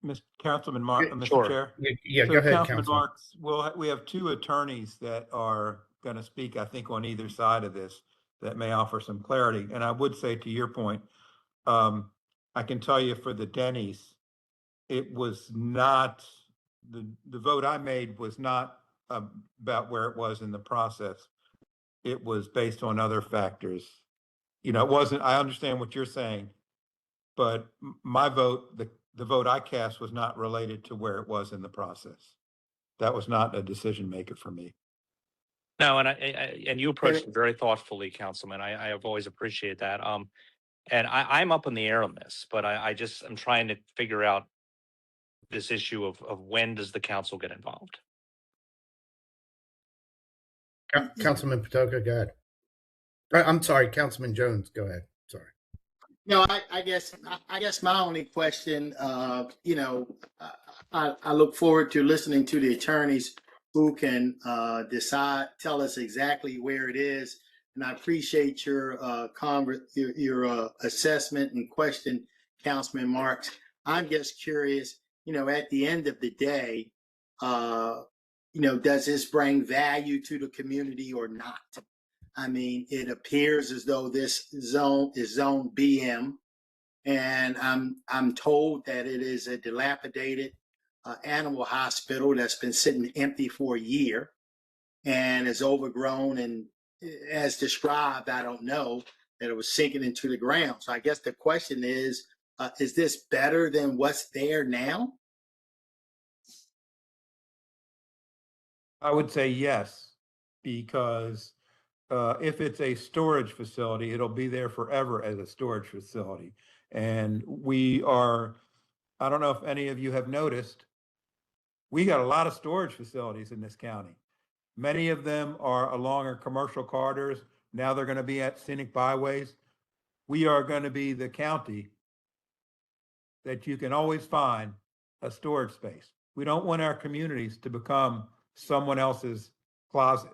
Mr. Councilman Mr. Sure. Chair. Yeah, So go ahead, Councilman Councilman. Marks, we have two attorneys that are going to speak, I think, on either side of this that may offer some clarity. And I would say to your point, I can tell you for the Denny's, it was not, the vote I made was not about where it was in the process. It was based on other factors. You know, it wasn't, I understand what you're saying, but my vote, the vote I cast was not related to where it was in the process. That was not a decision maker for me. No, and you approached it very thoughtfully, Councilman. I have always appreciated that. And I'm up in the air on this, but I'm trying to figure out this issue of when does the council get involved? Councilman Patoka, go ahead. I'm sorry, Councilman Jones, go ahead. Sorry. No, I guess my only question, you know, I look forward to listening to the attorneys who can tell us exactly where it is. And I appreciate your assessment and question, Councilman Marks. I'm just curious, you know, at the end of the day, you know, does this bring value to the community or not? I mean, it appears as though this zone is Zone BM, and I'm told that it is a dilapidated animal hospital that's been sitting empty for a year and is overgrown. And as described, I don't know, that it was sinking into the ground. So I guess the question is this better than what's there now? I would say yes, because if it's a storage facility, it'll be there forever as a storage facility. And we are, I don't know if any of you have noticed, we got a lot of storage facilities in this county. Many of them are along our commercial corridors. Now they're going to be at scenic byways. We are going to be the county that you can always find a storage space. We don't want our communities to become someone else's closet.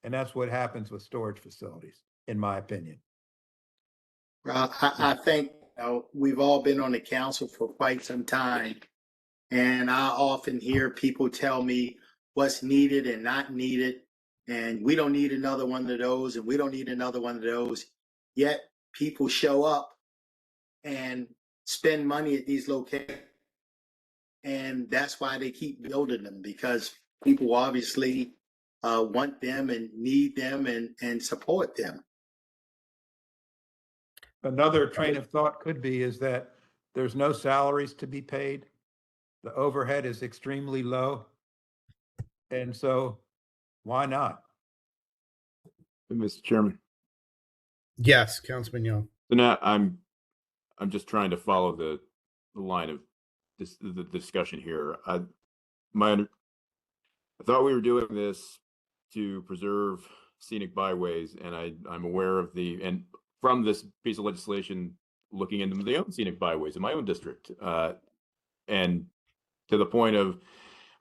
And that's what happens with storage facilities, in my opinion. Well, I think we've all been on the council for quite some time. And I often hear people tell me what's needed and not needed. And we don't need another one of those, and we don't need another one of those. Yet people show up and spend money at these locations. And that's why they keep building them, because people obviously want them and need them and support them. Another train of thought could be is that There's no salaries to be paid. The overhead is extremely low. And so why not? Mr. Chairman. Yes, Councilman Young. So now I'm just trying to follow the line of the discussion here. I thought we were doing this to preserve scenic byways, and I'm aware of and from this piece of legislation, looking into the own scenic byways in my own district, and to the point of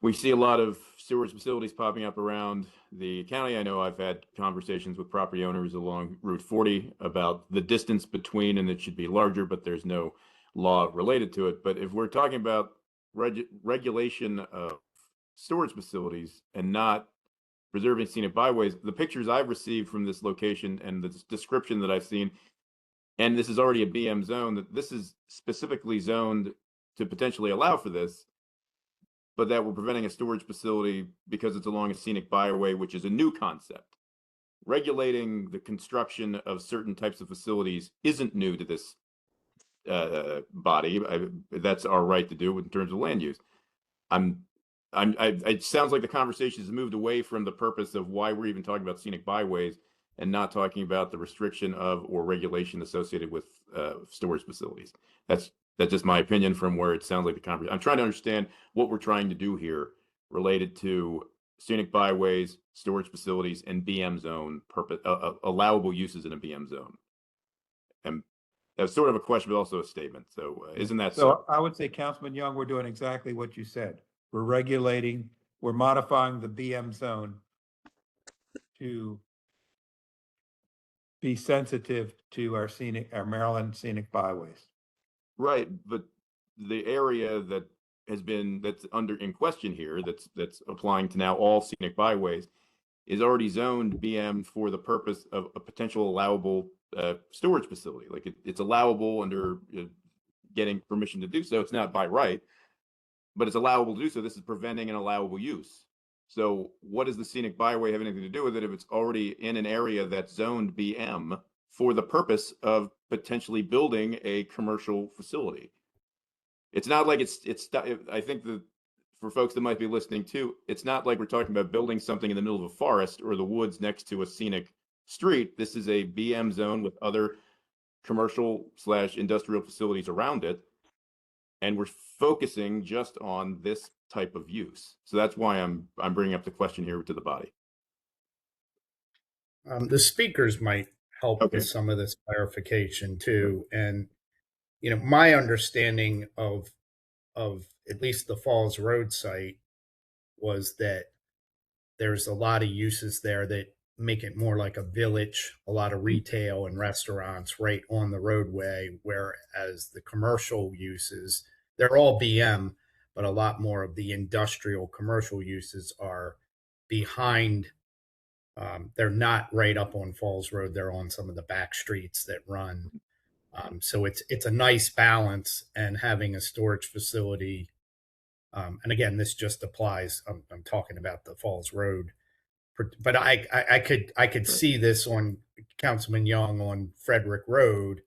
we see a lot of storage facilities popping up around the county. I know I've had conversations with property owners along Route 40 about the distance between, and it should be larger, but there's no law related to it. But if we're talking about regulation of storage facilities and not preserving scenic byways, the pictures I've received from this location and the description that I've seen, and this is already a BM zone, that this is specifically zoned to potentially allow for this, but that we're preventing a storage facility because it's along a scenic byway, which is a new concept. Regulating the construction of certain types of facilities isn't new to this body. That's our right to do in terms of land use. It sounds like the conversation has moved away from the purpose of why we're even talking about scenic byways and not talking about the restriction of or regulation associated with storage facilities. That's just my opinion from where it sounds like the conversation. I'm trying to understand what we're trying to do here related to scenic byways, storage facilities, and BM zone purpose, allowable uses in a BM zone. And that's sort of a question, but also a statement. So isn't that so? I would say, Councilman Young, we're doing exactly what you said. We're regulating, we're modifying the BM zone to be sensitive to our Maryland scenic byways. Right, but the area that's under in question here, that's applying to now all scenic byways, is already zoned BM for the purpose of a potential allowable storage facility. Like it's allowable under getting permission to do so. It's not by right, but it's allowable to do so. This is preventing an allowable use. So what does the scenic byway have anything to do with it if it's already in an area that's zoned BM for the purpose of potentially building a commercial facility? It's not like it's I think that for folks that might be listening too, it's not like we're talking about building something in the middle of a forest or the woods next to a scenic street. This is a BM zone with other commercial/industrial facilities around it. And we're focusing just on this type of use. So that's why I'm bringing up the question here to the body. The speakers might help with some of this clarification too. And, my understanding of at least the Falls Road site was that there's a lot of uses there that make it more like a village, a lot of retail and restaurants right on the roadway, whereas the commercial uses, they're all BM, but a lot more of the industrial commercial uses are behind. They're not right up on Falls Road. They're on some of the back streets that run. So it's a nice balance, and having a storage facility. And again, this just applies. I'm talking about the Falls Road, but I could see this on Councilman Young on Frederick Road,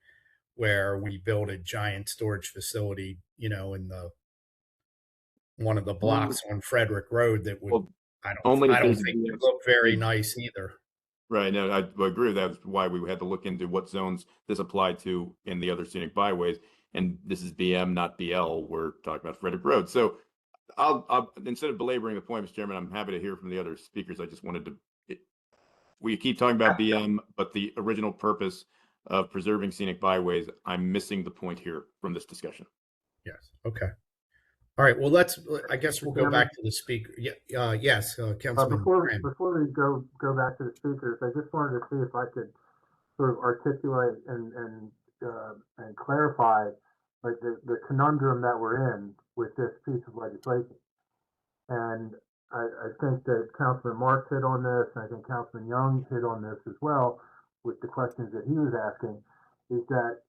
where we build a giant storage facility, in one of the blocks on Frederick Road that would, I don't think would look very nice either. Right. No, I agree with that. That's why we had to look into what zones this applied to in the other scenic byways. And this is BM, not BL. We're talking about Frederick Road. So I'll instead of belaboring the point, Mr. Chairman, I'm happy to hear from the other speakers. I just wanted to, we keep talking about BM, but the original purpose of preserving scenic byways, I'm missing the point here from this discussion. Yes. Okay. All right. Well, I guess we'll go back to the speaker. Yeah. Yes. Councilman. Before we go back to the speakers, I just wanted to see if I could sort of articulate and clarify like the conundrum that we're in with this piece of legislation. And I think that Councilman Marks hit on this, and I think Councilman Young hit on this as well with the questions that he was asking, is that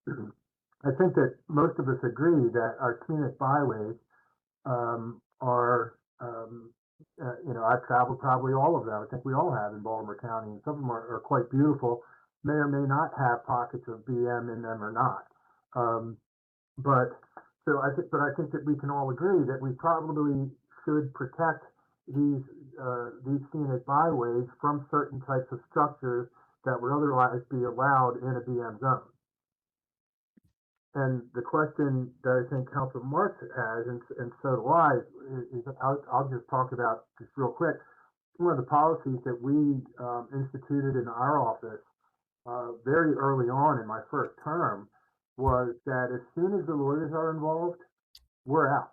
I think that most of us agree that our scenic byways I've traveled probably all of them. I think we all have in Baltimore County, and some of them are quite beautiful, may or may not have pockets of BM in them or not. But So I think that we can all agree that we probably should protect these scenic byways from certain types of structures that would otherwise be allowed in a BM zone. And the question that I think Council Marks has, and so do I, is I'll just talk about just real quick. One of the policies that we instituted in our office very early on in my first term was that as soon as the lawyers are involved, we're out.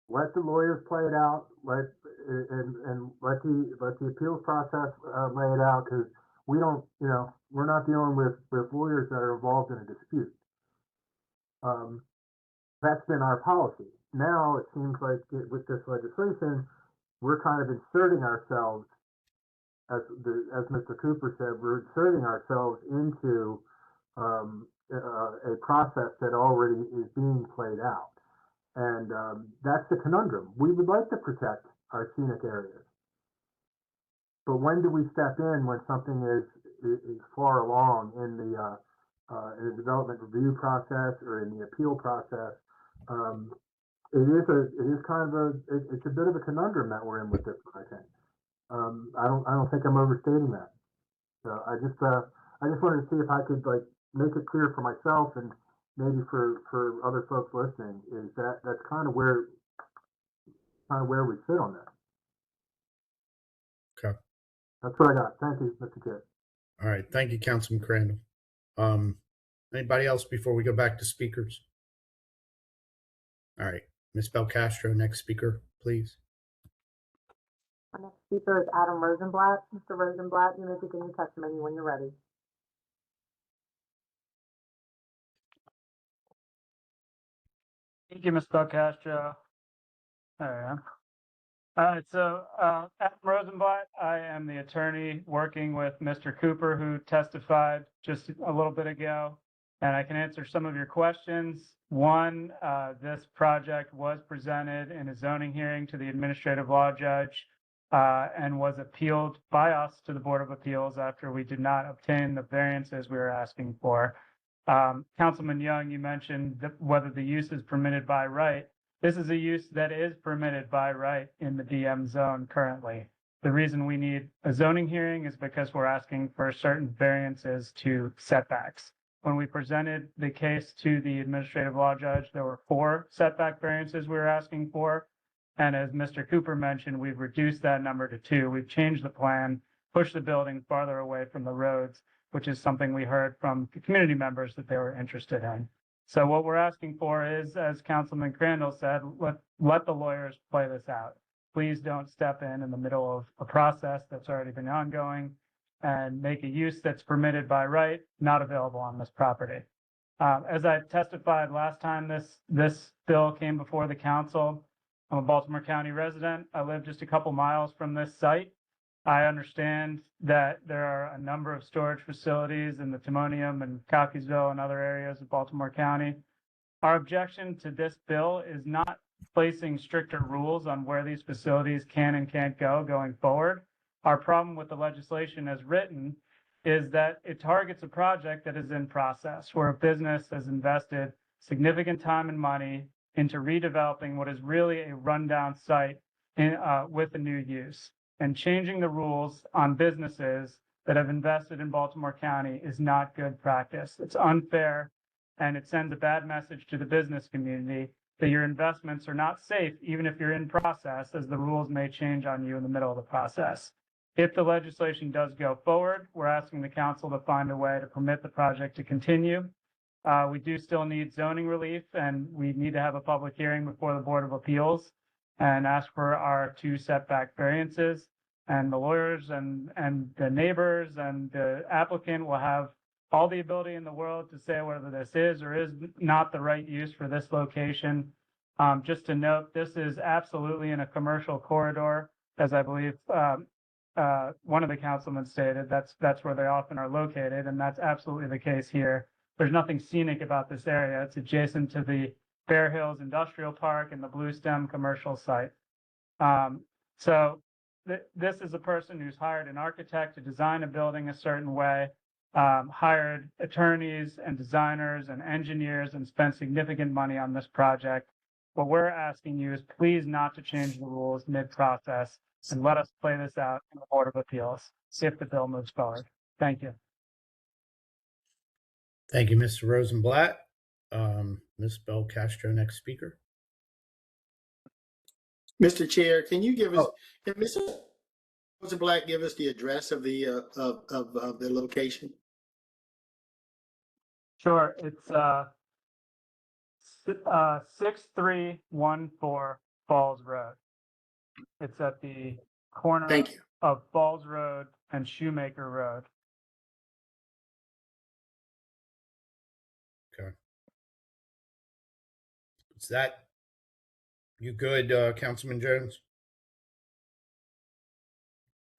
Let the lawyers play it out. Let the appeals process lay it out, because we don't, we're not dealing with lawyers that are involved in a dispute. That's been our policy. Now it seems like with this legislation, we're kind of inserting ourselves, as Mr. Cooper said, we're inserting ourselves into a process that already is being played out. And that's the conundrum. We would like to protect our scenic areas, but when do we step in when something is far along in the development review process or in the appeal process? It is kind of it's a bit of a conundrum that we're in with this, I think. I don't think I'm overstating that. So I just wanted to see if I could make it clear for myself and maybe for other folks listening, is that's kind of where we sit on that. Okay. That's what I got. Thank you, Mr. Chair. All right. Thank you, Councilman Crandall. Anybody else before we go back to speakers? All right. Ms. Belcastro, next speaker, please. Our next speaker is Adam Rosenblatt. Mr. Rosenblatt, you may begin your testimony when you're ready. Thank you, Ms. Belcastro. There I am. All right, so Adam Rosenblatt, I am the attorney working with Mr. Cooper, who testified just a little bit ago, and I can answer some of your questions. One, this project was presented in a zoning hearing to the administrative law judge and was appealed by us to the Board of Appeals after we did not obtain the variances we were asking for. Councilman Young, you mentioned whether the use is permitted by right. This is a use that is permitted by right in the BM zone currently. The reason we need a zoning hearing is because we're asking for certain variances to setbacks. When we presented the case to the administrative law judge, there were 4 setback variances we were asking for. And as Mr. Cooper mentioned, we've reduced that number to 2. We've changed the plan, pushed the building farther away from the roads, which is something we heard from the community members that they were interested in. So what we're asking for is, as Councilman Crandall said, let the lawyers play this out. Please don't step in the middle of a process that's already been ongoing and make a use that's permitted by right not available on this property. As I testified last time this bill came before the council, I'm a Baltimore County resident. I live just a couple miles from this site. I understand that there are a number of storage facilities in the Timonium and Cockeysville and other areas of Baltimore County. Our objection to this bill is not placing stricter rules on where these facilities can and can't go going forward. Our problem with the legislation as written is that it targets a project that is in process, where a business has invested significant time and money into redeveloping what is really a rundown site with a new use. And changing the rules on businesses that have invested in Baltimore County is not good practice. It's unfair, and it sends a bad message to the business community that your investments are not safe, even if you're in process, as the rules may change on you in the middle of the process. If the legislation does go forward, we're asking the council to find a way to permit the project to continue. We do still need zoning relief, and we need to have a public hearing before the Board of Appeals and ask for our 2 setback variances. And the lawyers and the neighbors and the applicant will have all the ability in the world to say whether this is or is not the right use for this location. Just to note, this is absolutely in a commercial corridor, as I believe one of the councilmen stated. That's where they often are located, and that's absolutely the case here. There's nothing scenic about this area. It's adjacent to the Bear Hills Industrial Park and the Blue Stem commercial site. This is a person who's hired an architect to design a building a certain way. hired attorneys and designers and engineers and spent significant money on this project. What we're asking you is please not to change the rules mid-process and let us play this out in the Board of Appeals if the bill moves forward. Thank you. Thank you, Mr. Rosenblatt. Ms. Belcastro, next speaker. Mr. Chair, can you give us, can Mr. Rosenblatt give us the address of the of the location? Sure, it's 6314 Falls Road. It's at the corner of Falls Road and Shoemaker Road. Okay. Is that you good, Councilman Jones?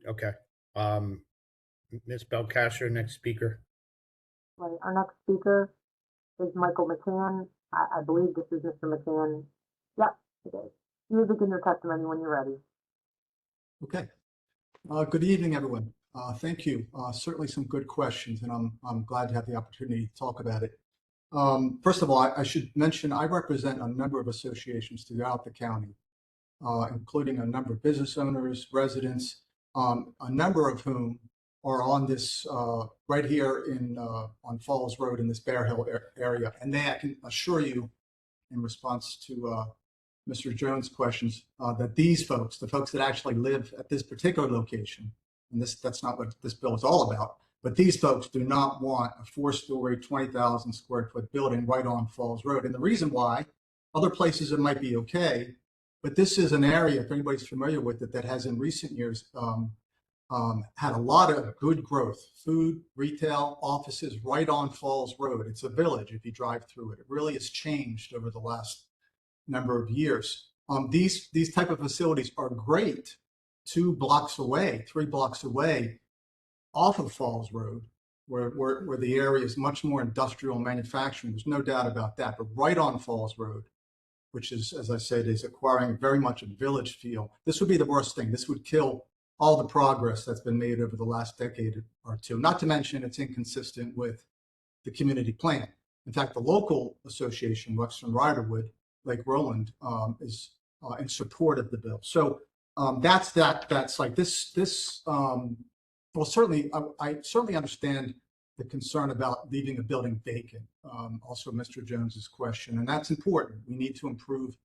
Okay. Ms. Belcastro, next speaker. Right, our next speaker is Michael McCann. I believe this is Mr. McCann. Yep, it is. You may begin your testimony when you're ready. Okay. Good evening, everyone. Thank you. Certainly some good questions, and I'm glad to have the opportunity to talk about it. First of all, I should mention I represent a number of associations throughout the county, including a number of business owners, residents, a number of whom are on this right here in on Falls Road in this Bear Hill area. And I can assure you, in response to Mr. Jones' questions, that these folks, the folks that actually live at this particular location, and that's not what this bill is all about, but these folks do not want a 4-story, 20,000 square foot building right on Falls Road. And the reason why, other places it might be okay, but this is an area, if anybody's familiar with it, that has in recent years had a lot of good growth, food, retail, offices right on Falls Road. It's a village if you drive through it. It really has changed over the last number of years. These type of facilities are great 2 blocks away, 3 blocks away off of Falls Road, where the area is much more industrial manufacturing. There's no doubt about that. But right on Falls Road, which is, as I said, is acquiring very much a village feel. This would be the worst thing. This would kill all the progress that's been made over the last decade or two. Not to mention it's inconsistent with the community plan. In fact, the local association, Western Riderwood, Lake Roland, is in support of the bill. So that's like this. Well, certainly, I certainly understand the concern about leaving a building vacant. Also, Mr. Jones's question, and that's important. We need to improve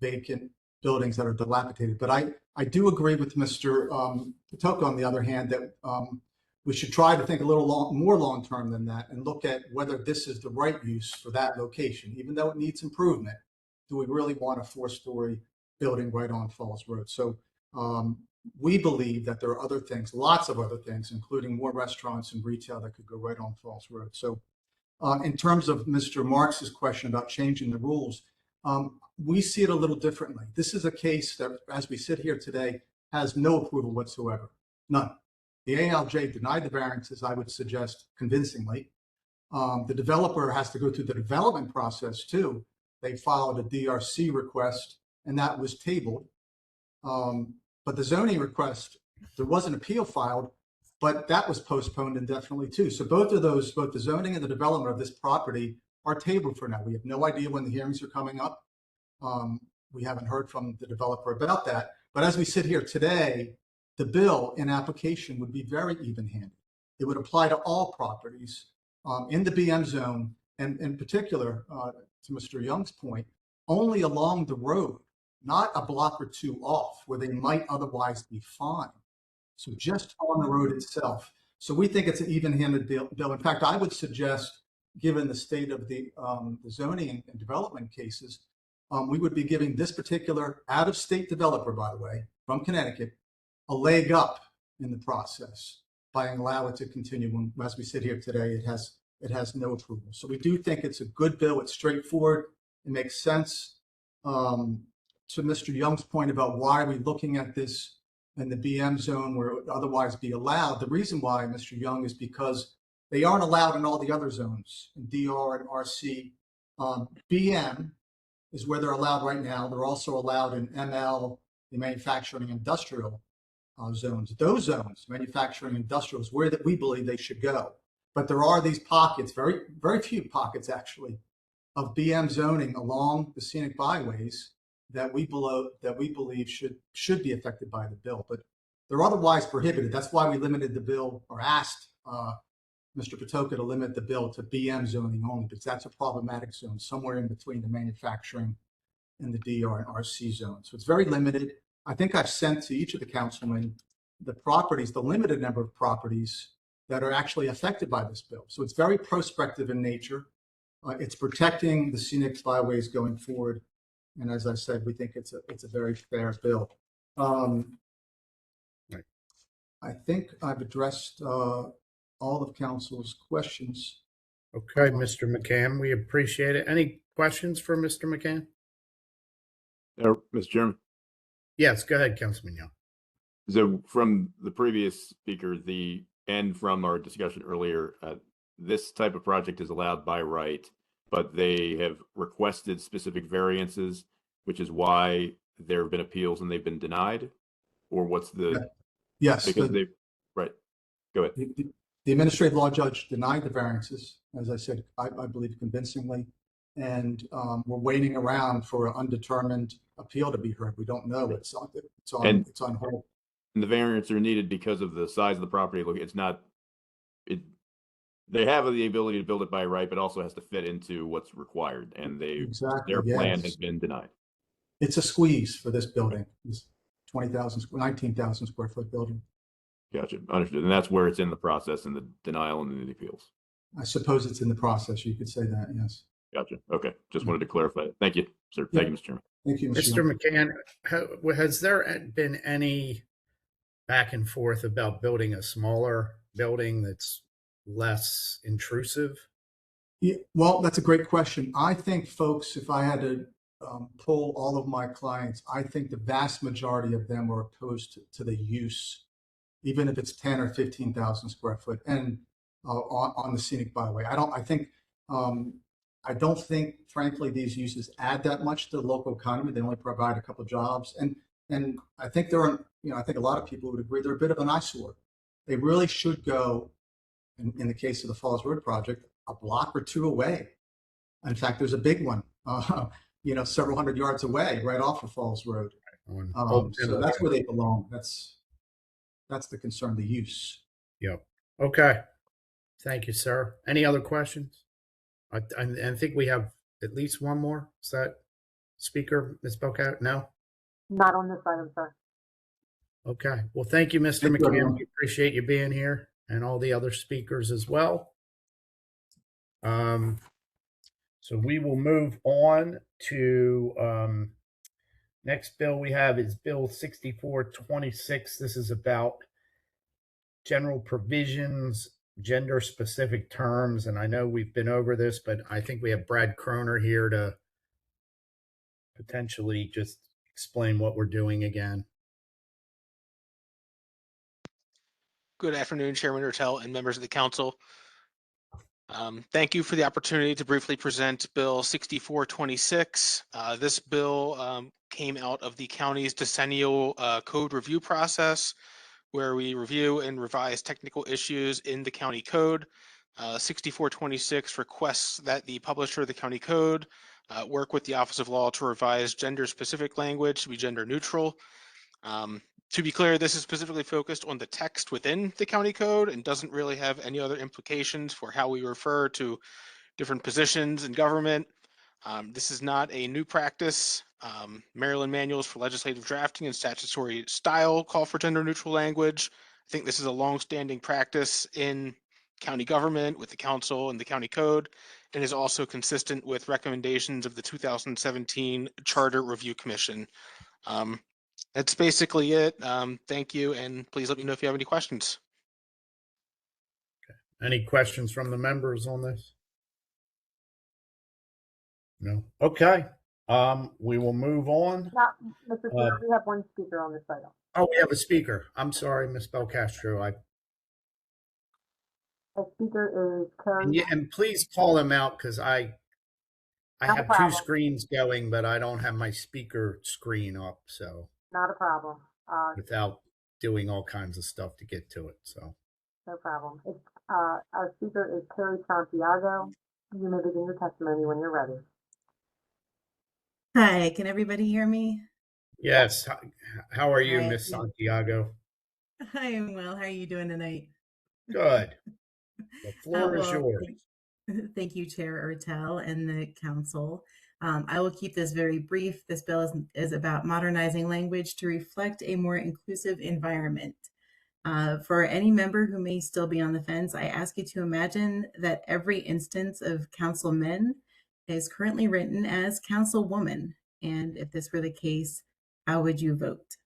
vacant buildings that are dilapidated. But I do agree with Mr. Patoka, on the other hand, that we should try to think a little more long-term than that and look at whether this is the right use for that location. Even though it needs improvement, do we really want a 4-story building right on Falls Road? So we believe that there are other things, lots of other things, including more restaurants and retail that could go right on Falls Road. So in terms of Mr. Marks's question about changing the rules, we see it a little differently. This is a case that, as we sit here today, has no approval whatsoever, none. The ALJ denied the variances, I would suggest, convincingly. The developer has to go through the development process too. They filed a DRC request, and that was tabled. But the zoning request, there was an appeal filed, but that was postponed indefinitely too. So both of those, both the zoning and the development of this property, are tabled for now. We have no idea when the hearings are coming up. We haven't heard from the developer about that. But as we sit here today, the bill in application would be very even-handed. It would apply to all properties in the BM zone, and in particular, to Mr. Young's point, only along the road, not a block or 2 off where they might otherwise be fine. So just on the road itself. So we think it's an even-handed bill. In fact, I would suggest, given the state of the zoning and development cases, we would be giving this particular out-of-state developer, by the way, from Connecticut, a leg up in the process by allowing it to continue. When, as we sit here today, it has no approval. So we do think it's a good bill. It's straightforward. It makes sense. To Mr. Young's point about why are we looking at this in the BM zone where it would otherwise be allowed, the reason why, Mr. Young, is because they aren't allowed in all the other zones, in DR and RC. BM is where they're allowed right now. They're also allowed in ML, the manufacturing industrial zones. Those zones, manufacturing industrial, is where that we believe they should go. But there are these pockets, very few pockets actually, of BM zoning along the scenic byways that we believe should be affected by the bill. But they're otherwise prohibited. That's why we limited the bill, or asked Mr. Patoka to limit the bill to BM zoning only, because that's a problematic zone somewhere in between the manufacturing and the DR and RC zone. So it's very limited. I think I've sent to each of the councilmen the properties, the limited number of properties that are actually affected by this bill. So it's very prospective in nature. It's protecting the scenic byways going forward. And as I said, we think it's a very fair bill. Right. I think I've addressed all of council's questions. Okay, Mr. McCann, we appreciate it. Any questions for Mr. McCann? Mr. Chairman. Yes, go ahead, Councilman Young. So from the previous speaker, and from our discussion earlier, this type of project is allowed by right, but they have requested specific variances, which is why there have been appeals and they've been denied? Or what's the... Yes. Because right. Go ahead. The administrative law judge denied the variances, as I said, I believe convincingly. And we're waiting around for an undetermined appeal to be heard. We don't know. It's on hold. And the variants are needed because of the size of the property. Look, they have the ability to build it by right, but also has to fit into what's required. And their plan has been denied. It's a squeeze for this building, this 19,000 square foot building. Gotcha. Understood. And that's where it's in the process, in the denial and the appeals. I suppose it's in the process. You could say that, yes. Gotcha. Okay. Just wanted to clarify it. Thank you, sir. Thank you, Mr. Chairman. Thank you, Mr. McCann, has there been any back and forth about building a smaller building that's less intrusive? Yeah, well, that's a great question. I think, folks, if I had to poll all of my clients, I think the vast majority of them are opposed to the use, even if it's 10 or 15,000 square foot, and on the scenic byway. I don't think, frankly, these uses add that much to the local economy. They only provide a couple of jobs, and I think I think a lot of people would agree they're a bit of an eyesore. They really should go, in the case of the Falls Road project, a block or two away. In fact, there's a big one, several hundred yards away, right off of Falls Road. So that's where they belong. That's the concern, the use. Yep. Okay. Thank you, sir. Any other questions? I think we have at least one more. Is that speaker, Ms. Belkat? No? Not on this item, sir. Okay. Well, thank you, Mr. Thank you, McCann. everyone. We appreciate you being here, and all the other speakers as well. So we will move on to next bill we have is Bill 6426. This is about general provisions, gender specific terms. And I know we've been over this, but I think we have Brad Croner here to potentially just explain what we're doing again. Good afternoon, Chairman Ertel and members of the council. Thank you for the opportunity to briefly present Bill 6426. This bill came out of the county's decennial code review process, where we review and revise technical issues in the county code. 6426 requests that the publisher of the county code work with the Office of Law to revise gender-specific language to be gender neutral. To be clear, this is specifically focused on the text within the county code and doesn't really have any other implications for how we refer to different positions in government. This is not a new practice. Maryland manuals for legislative drafting and statutory style call for gender neutral language. I think this is a long-standing practice in county government with the council and the county code, and is also consistent with recommendations of the 2017 Charter Review Commission. That's basically it. Thank you, and please let me know if you have any questions. Any questions from the members on this? No. Okay. We will move on. Now, Mr. Chair, we have one speaker on this item. Oh, we have a speaker. I'm sorry, Ms. Belcastro. The speaker is Karen. And please call him out, because I Not a have problem. two screens going, but I don't have my speaker screen up, so Not a problem. without doing all kinds of stuff to get to it. So No problem. Our speaker is Terry Santiago. You may begin your testimony when you're ready. Hi, can everybody hear me? Yes. How are you, Hi, Miss Santiago? I am well. How are you doing tonight? Good. The floor is yours. Thank you, Chair Ertel and the council. I will keep this very brief. This bill is about modernizing language to reflect a more inclusive environment. For any member who may still be on the fence, I ask you to imagine that every instance of councilman is currently written as councilwoman. And if this were the case, how would you vote?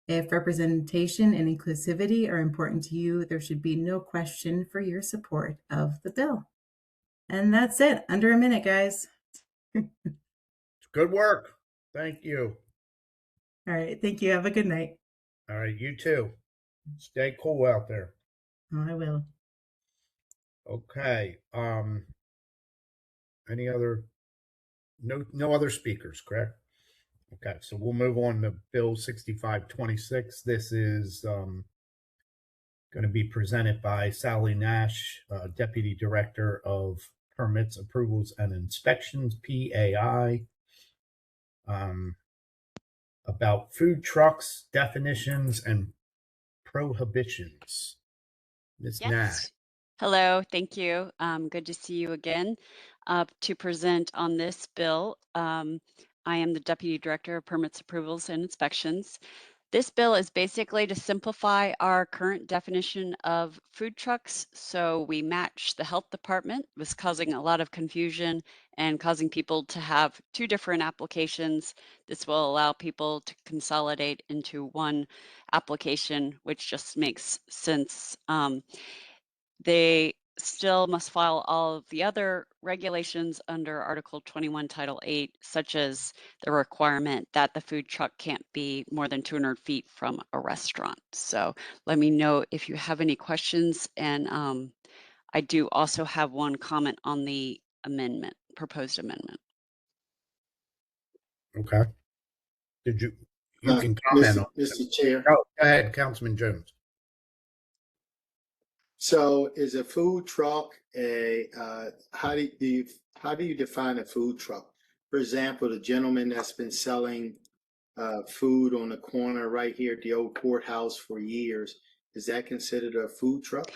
If representation and inclusivity are important to you, there should be no question for your support of the bill. And that's it. Under a minute, guys. Good work. Thank you. All right. Thank you. Have a good night. All right. You too. Stay cool out there. Oh, I will. Okay. Any other? No other speakers, correct? Okay. So we'll move on to Bill 6526. This is going to be presented by Sally Nash, Deputy Director of Permits, Approvals, and Inspections, PAI, about food trucks, definitions, and prohibitions. Ms. Nash. Yes. Hello, thank you. Good to see you again. To present on this bill, I am the Deputy Director of Permits, Approvals, and Inspections. This bill is basically to simplify our current definition of food trucks. So we match the health department. It was causing a lot of confusion and causing people to have two different applications. This will allow people to consolidate into one application, which just makes sense. They still must file all of the other regulations under Article 21, Title 8, such as the requirement that the food truck can't be more than 200 feet from a restaurant. So let me know if you have any questions. And I do also have one comment on the amendment, proposed amendment. Okay. You can comment on Mr. Chair. Oh, go ahead, Councilman Jones. So is a food truck how do you define a food truck? For example, the gentleman that's been selling food on the corner right here at the old courthouse for years, is that considered a food truck?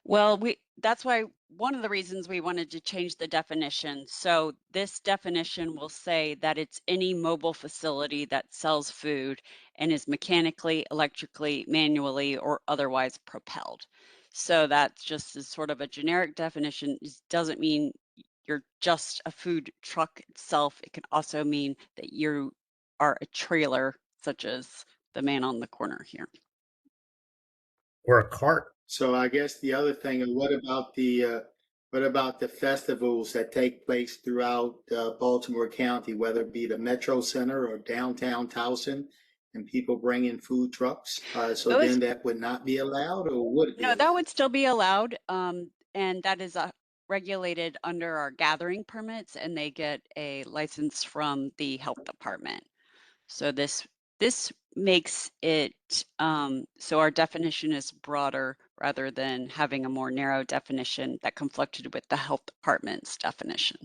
Well, that's why one of the reasons we wanted to change the definition. So this definition will say that it's any mobile facility that sells food and is mechanically, electrically, manually, or otherwise propelled. So that's just as sort of a generic definition. It doesn't mean you're just a food truck itself. It can also mean that you are a trailer, such as the man on the corner here. Or a cart. So I guess the other thing, and what about the festivals that take place throughout Baltimore County, whether it be the Metro Center or downtown Towson, and people bring in food trucks? So then that would not be allowed, or would it be? No, that would still be allowed, and that is regulated under our gathering permits, and they get a license from the health department. So this makes it so our definition is broader rather than having a more narrow definition that conflicted with the health department's definition.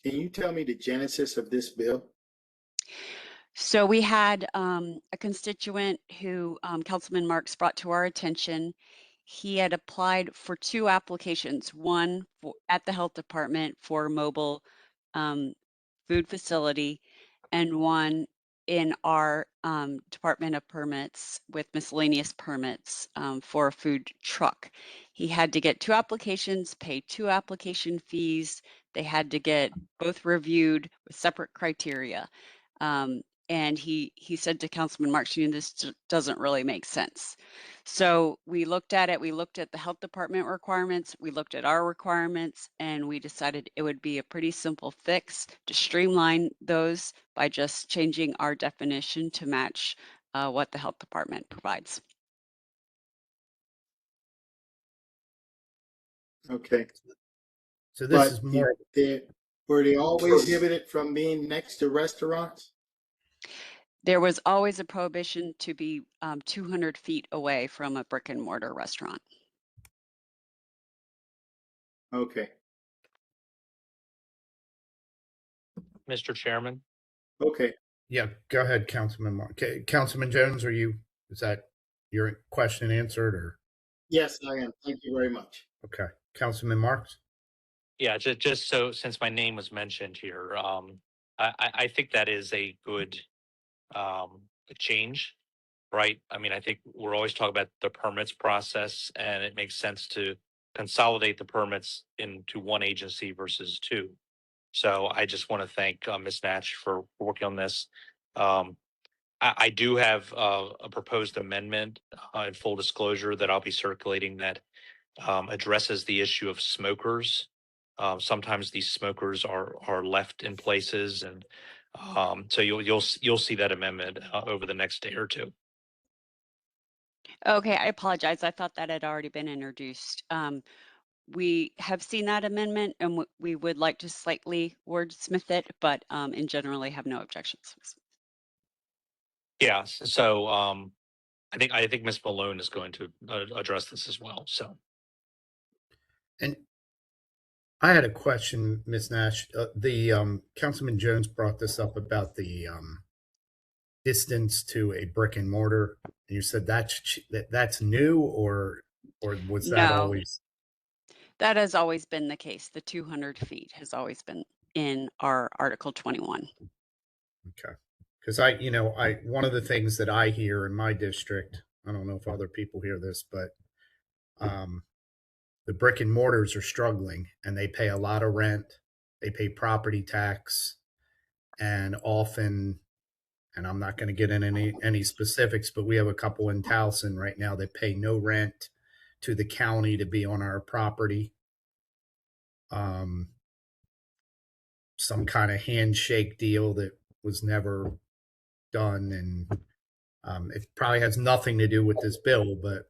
Can you tell me the genesis of this bill? So we had a constituent who Councilman Marks brought to our attention. He had applied for two applications, one at the health department for mobile food facility, and one in our Department of Permits with miscellaneous permits for a food truck. He had to get two applications, pay two application fees. They had to get both reviewed with separate criteria. And he said to Councilman Marks, this doesn't really make sense. So we looked at it, we looked at the health department requirements, we looked at our requirements, and we decided it would be a pretty simple fix to streamline those by just changing our definition to match what the health department provides. Okay. So this is more. Were they always prohibited from being next to restaurants? There was always a prohibition to be 200 feet away from a brick and mortar restaurant. Okay. Mr. Chairman. Okay. Yeah, go ahead, Councilman Mark. Councilman Jones, is that your question answered or? Yes, I am. Thank you very much. Okay. Councilman Marks? Yeah, just so since my name was mentioned here, I think that is a good change, right? I mean, I think we're always talking about the permits process, and it makes sense to consolidate the permits into one agency versus two. So I just want to thank Ms. Natch for working on this. I do have a proposed amendment in full disclosure that I'll be circulating that addresses the issue of smokers. Sometimes these smokers are left in places, and so you'll see that amendment over the next day or two. Okay, I apologize. I thought that had already been introduced. We have seen that amendment, and we would like to slightly wordsmith it, but in generally have no objections. Yeah, so I think Ms. Malone is going to address this as well. So, and I had a question, Ms. Nash. The Councilman Jones brought this up about the distance to a brick and mortar. And you said that's new, or was that No, always? that has always been the case. The 200 feet has always been in our Article 21. Okay. Because one of the things that I hear in my district, I don't know if other people hear this, but the brick and mortars are struggling and they pay a lot of rent. They pay property tax, and often, and I'm not going to get into any specifics, but we have a couple in Towson right now that pay no rent to the county to be on our property. Some kind of handshake deal that was never done, and it probably has nothing to do with this bill, but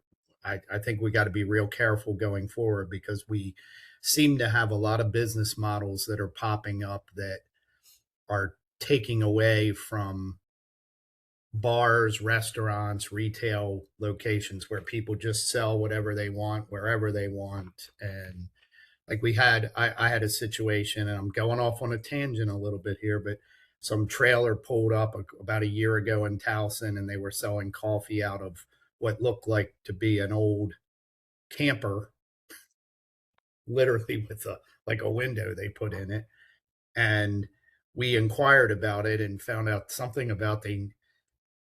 I think we got to be real careful going forward, because we seem to have a lot of business models that are popping up that are taking away from bars, restaurants, retail locations where people just sell whatever they want, wherever they want. And like I had a situation, and I'm going off on a tangent a little bit here, but some trailer pulled up about a year ago in Towson, and they were selling coffee out of what looked like to be an old camper, literally with a window they put in it. And we inquired about it and found out something about they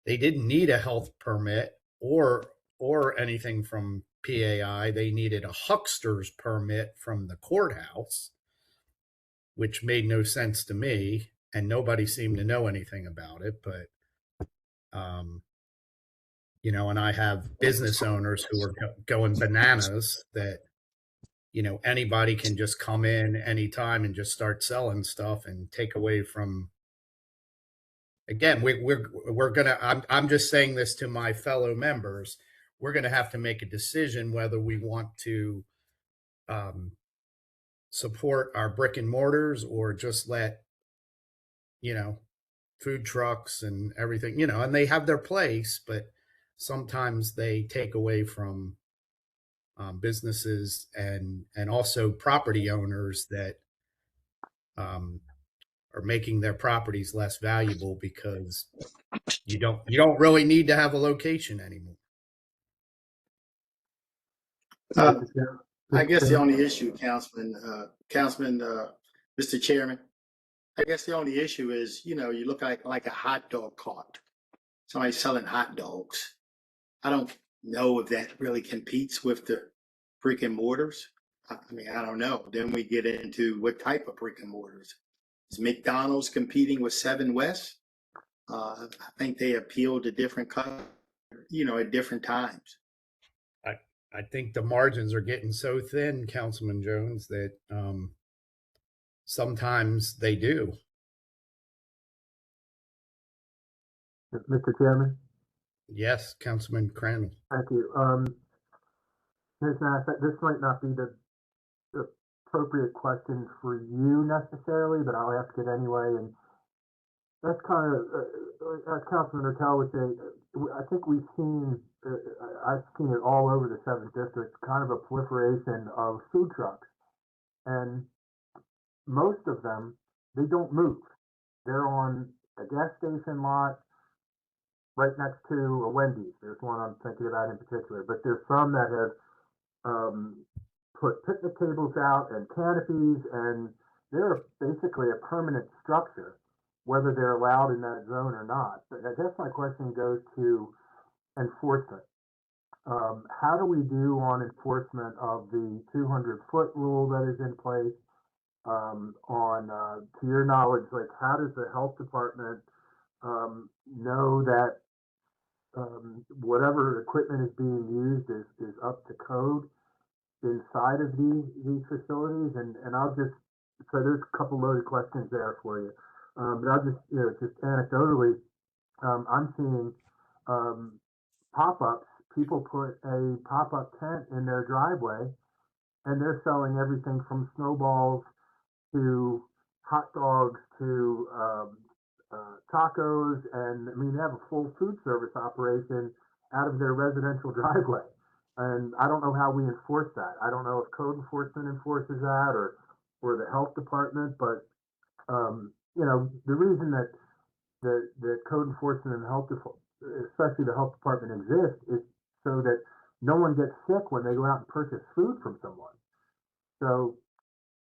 didn't need a health permit or anything from PAI. They needed a huckster's permit from the courthouse, which made no sense to me, and nobody seemed to know anything about it. But and I have business owners who are going bananas that anybody can just come in anytime and just start selling stuff and take away from. Again, we're gonna. I'm just saying this to my fellow members. We're gonna have to make a decision whether we want to support our brick and mortars or just let food trucks and everything, and they have their place, but sometimes they take away from businesses and also property owners that are making their properties less valuable because you don't really need to have a location anymore. I guess the only issue, Councilman, Mr. Chairman, I guess the only issue is, you look like a hot dog cart, somebody selling hot dogs. I don't know if that really competes with the brick and mortars. I mean, I don't know. Then we get into what type of brick and mortars. Is McDonald's competing with Seven West? I think they appeal to different customers, at different times. I think the margins are getting so thin, Councilman Jones, that sometimes they do. Mr. Chairman? Yes, Councilman Crandall. Thank you. Ms. Nash, this might not be the appropriate question for you necessarily, but I'll ask it anyway. And That's kind of, as Councilman Ertel would say, I think we've seen, I've seen it all over the 7th District, kind of a proliferation of food trucks. And most of them, they don't move. They're on a gas station lot right next to a Wendy's. There's one I'm thinking about in particular, but there's some that have put picnic tables out and canopies, and they're basically a permanent structure, whether they're allowed in that zone or not. But I guess my question goes to enforcement. How do we do on enforcement of the 200-foot rule that is in place? To your knowledge, like how does the health department know that whatever equipment is being used is up to code inside of these facilities? And I'll just, so there's a couple loaded questions there for you. But I'll just, just anecdotally, I'm seeing pop-ups. People put a pop-up tent in their driveway, and they're selling everything from snowballs to hot dogs to tacos, and I mean they have a full food service operation out of their residential driveway. And I don't know how we enforce that. I don't know if code enforcement enforces that or the health department, but the reason that code enforcement and especially the health department exists is so that no one gets sick when they go out and purchase food from someone. So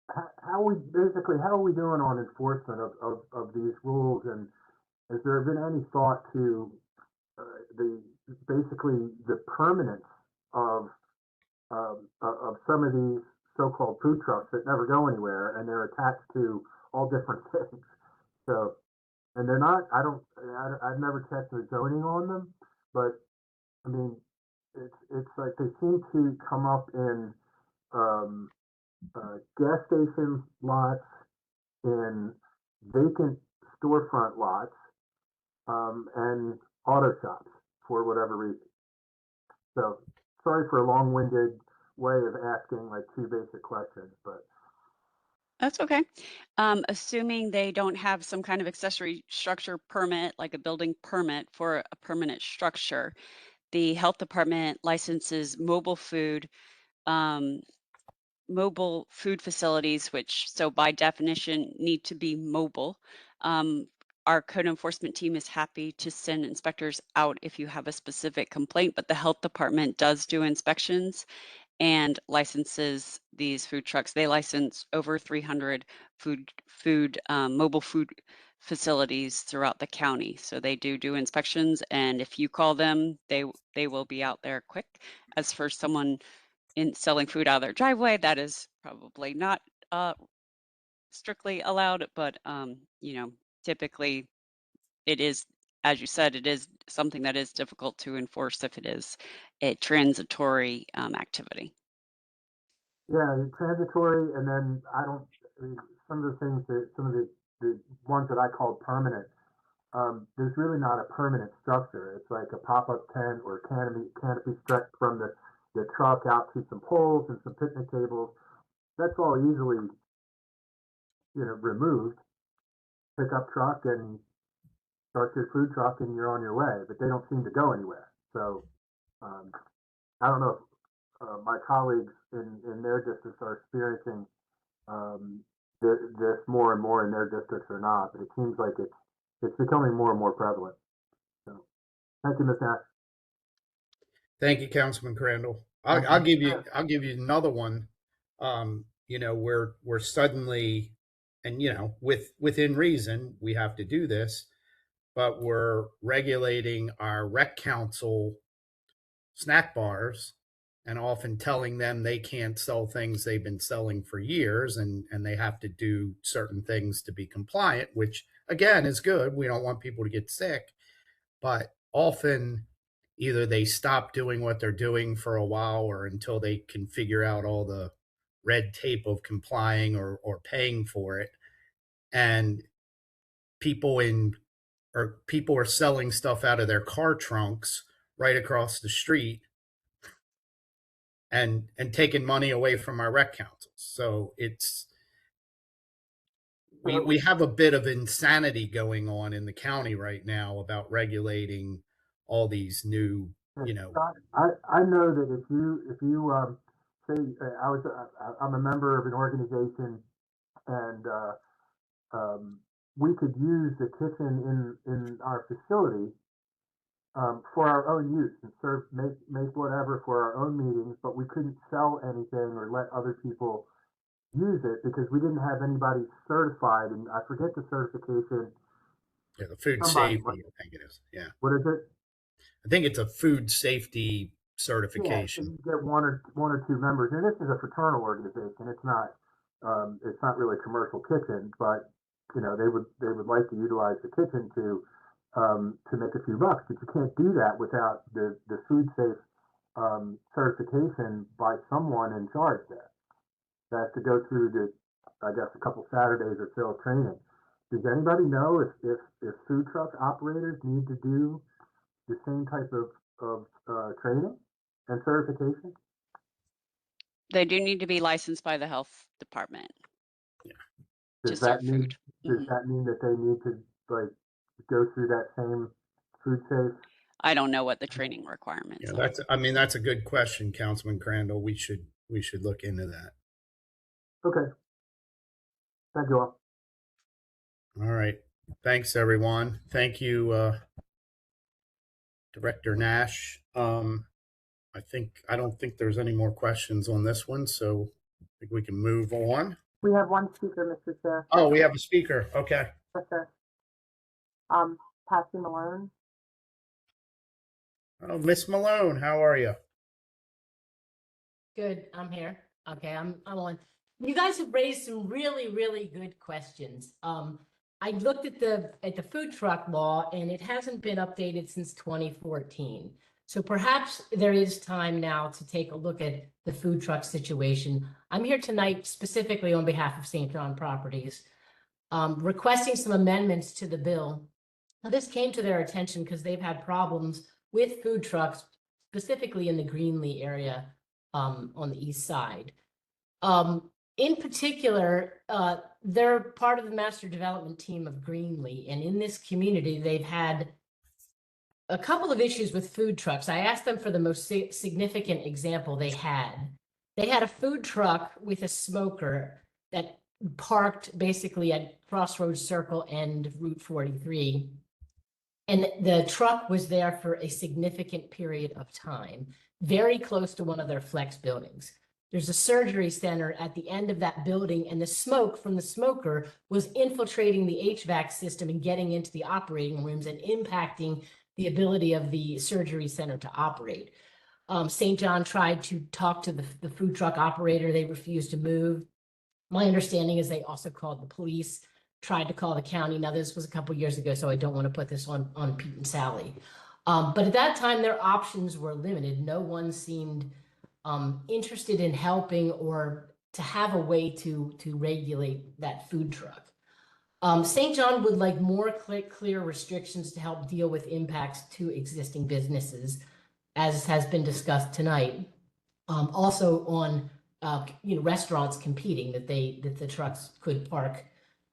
how are we doing on enforcement of these rules, and has there been any thought to basically the permanence of some of these so-called food trucks that never go anywhere, and they're attached to all different things? So, and they're not, I've never checked the zoning on them, but I mean, it's like they seem to come up in gas station lots, in vacant storefront lots, and auto shops for whatever reason. So sorry for a long-winded way of asking like two basic questions, but That's okay. Assuming they don't have some kind of accessory structure permit, like a building permit for a permanent structure, the health department licenses mobile food facilities, which so by definition need to be mobile. Our code enforcement team is happy to send inspectors out if you have a specific complaint, but the health department does do inspections and licenses these food trucks. They license over 300 mobile food facilities throughout the county. So they do inspections, and if you call them, they will be out there quick. As for someone in selling food out of their driveway, that is probably not strictly allowed, but typically it is, as you said, it is something that is difficult to enforce if it is a transitory activity. yeah, transitory, and then some of the things that some of the ones that I called permanent, there's really not a permanent structure. It's like a pop-up tent or canopy stretched from the truck out to some poles and some picnic tables. That's all easily, removed. Pick up truck and start your food truck and you're on your way, but they don't seem to go anywhere. So I don't know if my colleagues in their districts are experiencing this more and more in their districts or not, but it seems like it's becoming more and more prevalent. So thank you, Ms. Nash. Thank you, Councilman Crandall. I'll give you another one. We're suddenly, and within reason, we have to do this, but we're regulating our rec council snack bars and often telling them they can't sell things they've been selling for years, and they have to do certain things to be compliant, which again is good. We don't want people to get sick, but often either they stop doing what they're doing for a while or until they can figure out all the red tape of complying or paying for it. And people are selling stuff out of their car trunks right across the street and taking money away from our rec councils. So we have a bit of insanity going on in the county right now about regulating all these new, you know. I know that if you say I'm a member of an organization and we could use the kitchen in our facility for our own use and make whatever for our own meetings, but we couldn't sell anything or let other people use it because we didn't have anybody certified, and I forget the certification. Yeah, the food Somebody, safety, I think it is. Yeah. What is it? I think it's a food safety Yeah, so certification. you get one or two members, and this is a fraternal organization. It's not really a commercial kitchen, but you know they would like to utilize the kitchen to make a few bucks, but you can't do that without the food safe certification by someone in charge there. That has to go through I guess a couple Saturdays or so of training. Does anybody know if food truck operators need to do the same type of training and certification? They do need to be licensed by the health department. To Does serve that mean food. that mean that they need to like go through that same food safe? I don't know what the training requirements Yeah, are. that's a good question, Councilman Crandall. We should look into that. Okay. Thank you all. All right. Thanks, everyone. Thank you, Director Nash. I don't think there's any more questions on this one, so I think we can move on. We have one speaker, Mr. Chair. Oh, we have a speaker. Okay. Yes, sir. Patsy Malone. Oh, Miss Malone, how are you? Good, I'm here. Okay, I'm on. You guys have raised some really, really good questions. I looked at the food truck law and it hasn't been updated since 2014. So perhaps there is time now to take a look at the food truck situation. I'm here tonight specifically on behalf of St. John Properties, requesting some amendments to the bill. Now, this came to their attention because they've had problems with food trucks, specifically in the Greenlee area on the east side. In particular, they're part of the master development team of Greenlee, and in this community, they've had a couple of issues with food trucks. I asked them for the most significant example they had. They had a food truck with a smoker that parked basically at Crossroads Circle and Route 43. And the truck was there for a significant period of time, very close to one of their flex buildings. There's a surgery center at the end of that building, and the smoke from the smoker was infiltrating the HVAC system and getting into the operating rooms and impacting the ability of the surgery center to operate. St. John tried to talk to the food truck operator. They refused to move. My understanding is they also called the police, tried to call the county. Now, this was a couple years ago, so I don't want to put this on Pete and Sally. But at that time, their options were limited. No one seemed interested in helping or to have a way to regulate that food truck. St. John would like more clear restrictions to help deal with impacts to existing businesses, as has been discussed tonight. Also on restaurants competing that the trucks could park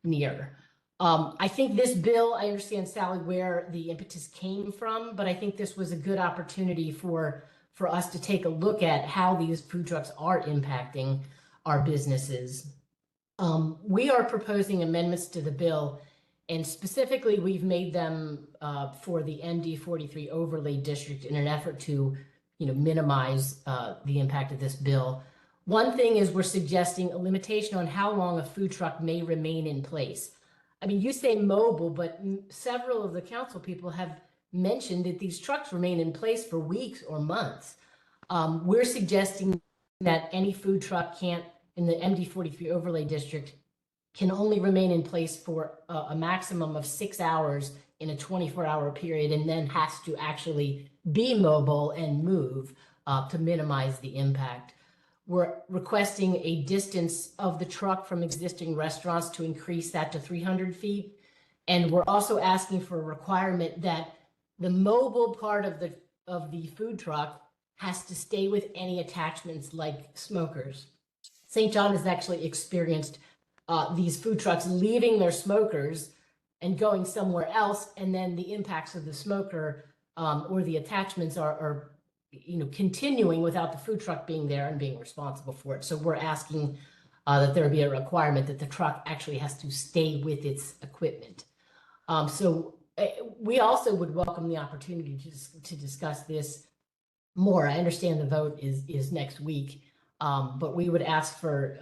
near. I think this bill, I understand, Sally, where the impetus came from, but I think this was a good opportunity for us to take a look at how these food trucks are impacting our businesses. We are proposing amendments to the bill, and specifically we've made them for the MD 43 overlay district in an effort to minimize the impact of this bill. One thing is we're suggesting a limitation on how long a food truck may remain in place. I mean, you say mobile, but several of the council people have mentioned that these trucks remain in place for weeks or months. We're suggesting that any food truck can't, in the MD 43 overlay district, can only remain in place for a maximum of 6 hours in a 24-hour period, and then has to actually be mobile and move to minimize the impact. We're requesting a distance of the truck from existing restaurants to increase that to 300 feet. And we're also asking for a requirement that the mobile part of the food truck has to stay with any attachments like smokers. St. John has actually experienced these food trucks leaving their smokers and going somewhere else, and then the impacts of the smoker or the attachments are continuing without the food truck being there and being responsible for it. So we're asking that there be a requirement that the truck actually has to stay with its equipment. We also would welcome the opportunity to discuss this more. I understand the vote is next week, but we would ask for,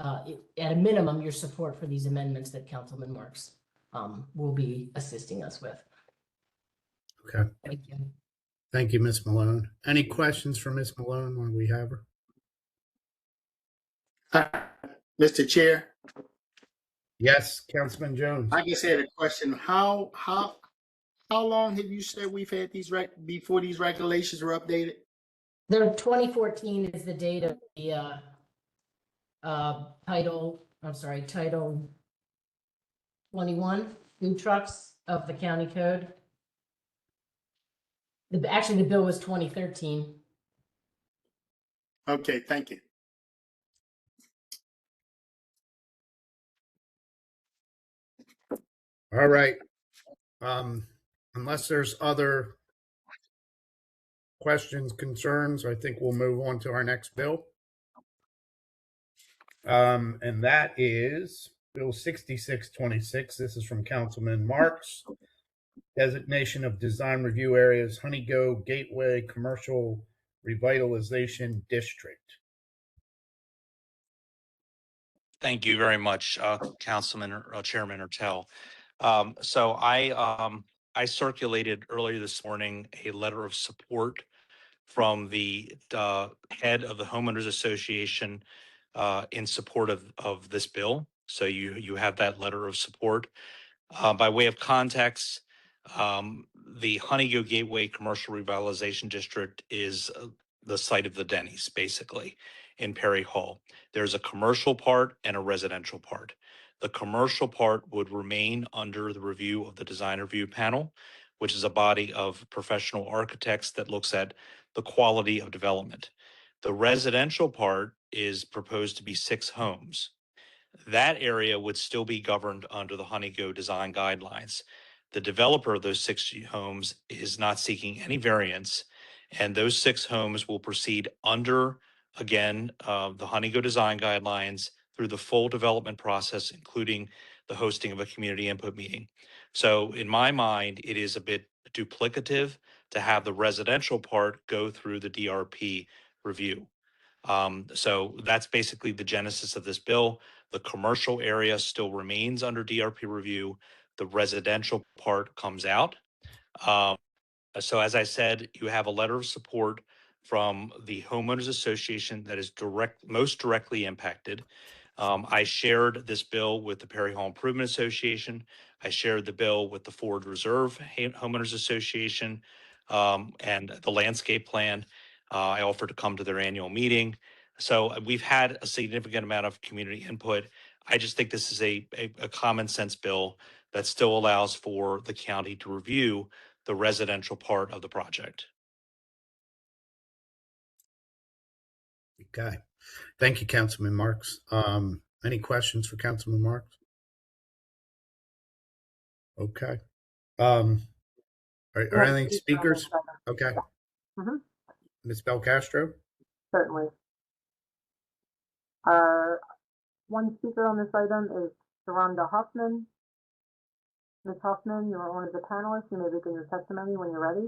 at a minimum, your support for these amendments that Councilman Marks will be assisting us with. Okay. Thank you. Thank you, Ms. Malone. Any questions for Ms. Malone when we have her? Mr. Chair, Yes, Councilman Jones. I just had a question. How long have you said we've had these before these regulations were updated? The 2014 is the date of the Title 21 food trucks of the county code. Actually, the bill was 2013. Okay, thank you. All right. Unless there's other questions, concerns, I think we'll move on to our next bill. And that is Bill 6626. This is from Councilman Marks. Designation of design review areas, Honeygo Gateway Commercial Revitalization District. Thank you very much, Councilman or Chairman Ertel. So I circulated earlier this morning a letter of support from the head of the Homeowners Association in support of this bill. So you have that letter of support. By way of context, the Honeygo Gateway Commercial Revitalization District is the site of the Denny's, basically, in Perry Hall. There's a commercial part and a residential part. The commercial part would remain under the review of the design review panel, which is a body of professional architects that looks at the quality of development. The residential part is proposed to be 6 homes. That area would still be governed under the Honeygo design guidelines. The developer of those 6 homes is not seeking any variance, and those 6 homes will proceed under, again, the Honeygo design guidelines through the full development process, including the hosting of a community input meeting. So in my mind, it is a bit duplicative to have the residential part go through the DRP review. So that's basically the genesis of this bill. The commercial area still remains under DRP review. The residential part comes out. So as I said, you have a letter of support from the Homeowners Association that is most directly impacted. I shared this bill with the Perry Hall Improvement Association. I shared the bill with the Ford Reserve Homeowners Association and the landscape plan. I offered to come to their annual meeting. So we've had a significant amount of community input. I just think this is a common sense bill that still allows for the county to review the residential part of the project. Okay. Thank you, Councilman Marks. Any questions for Councilman Marks? Okay. Are any speakers? Okay. Ms. Belcastro? Certainly. Our one speaker on this item is Sharonda Huffman. Ms. Huffman, you are one of the panelists. You may begin your testimony when you're ready.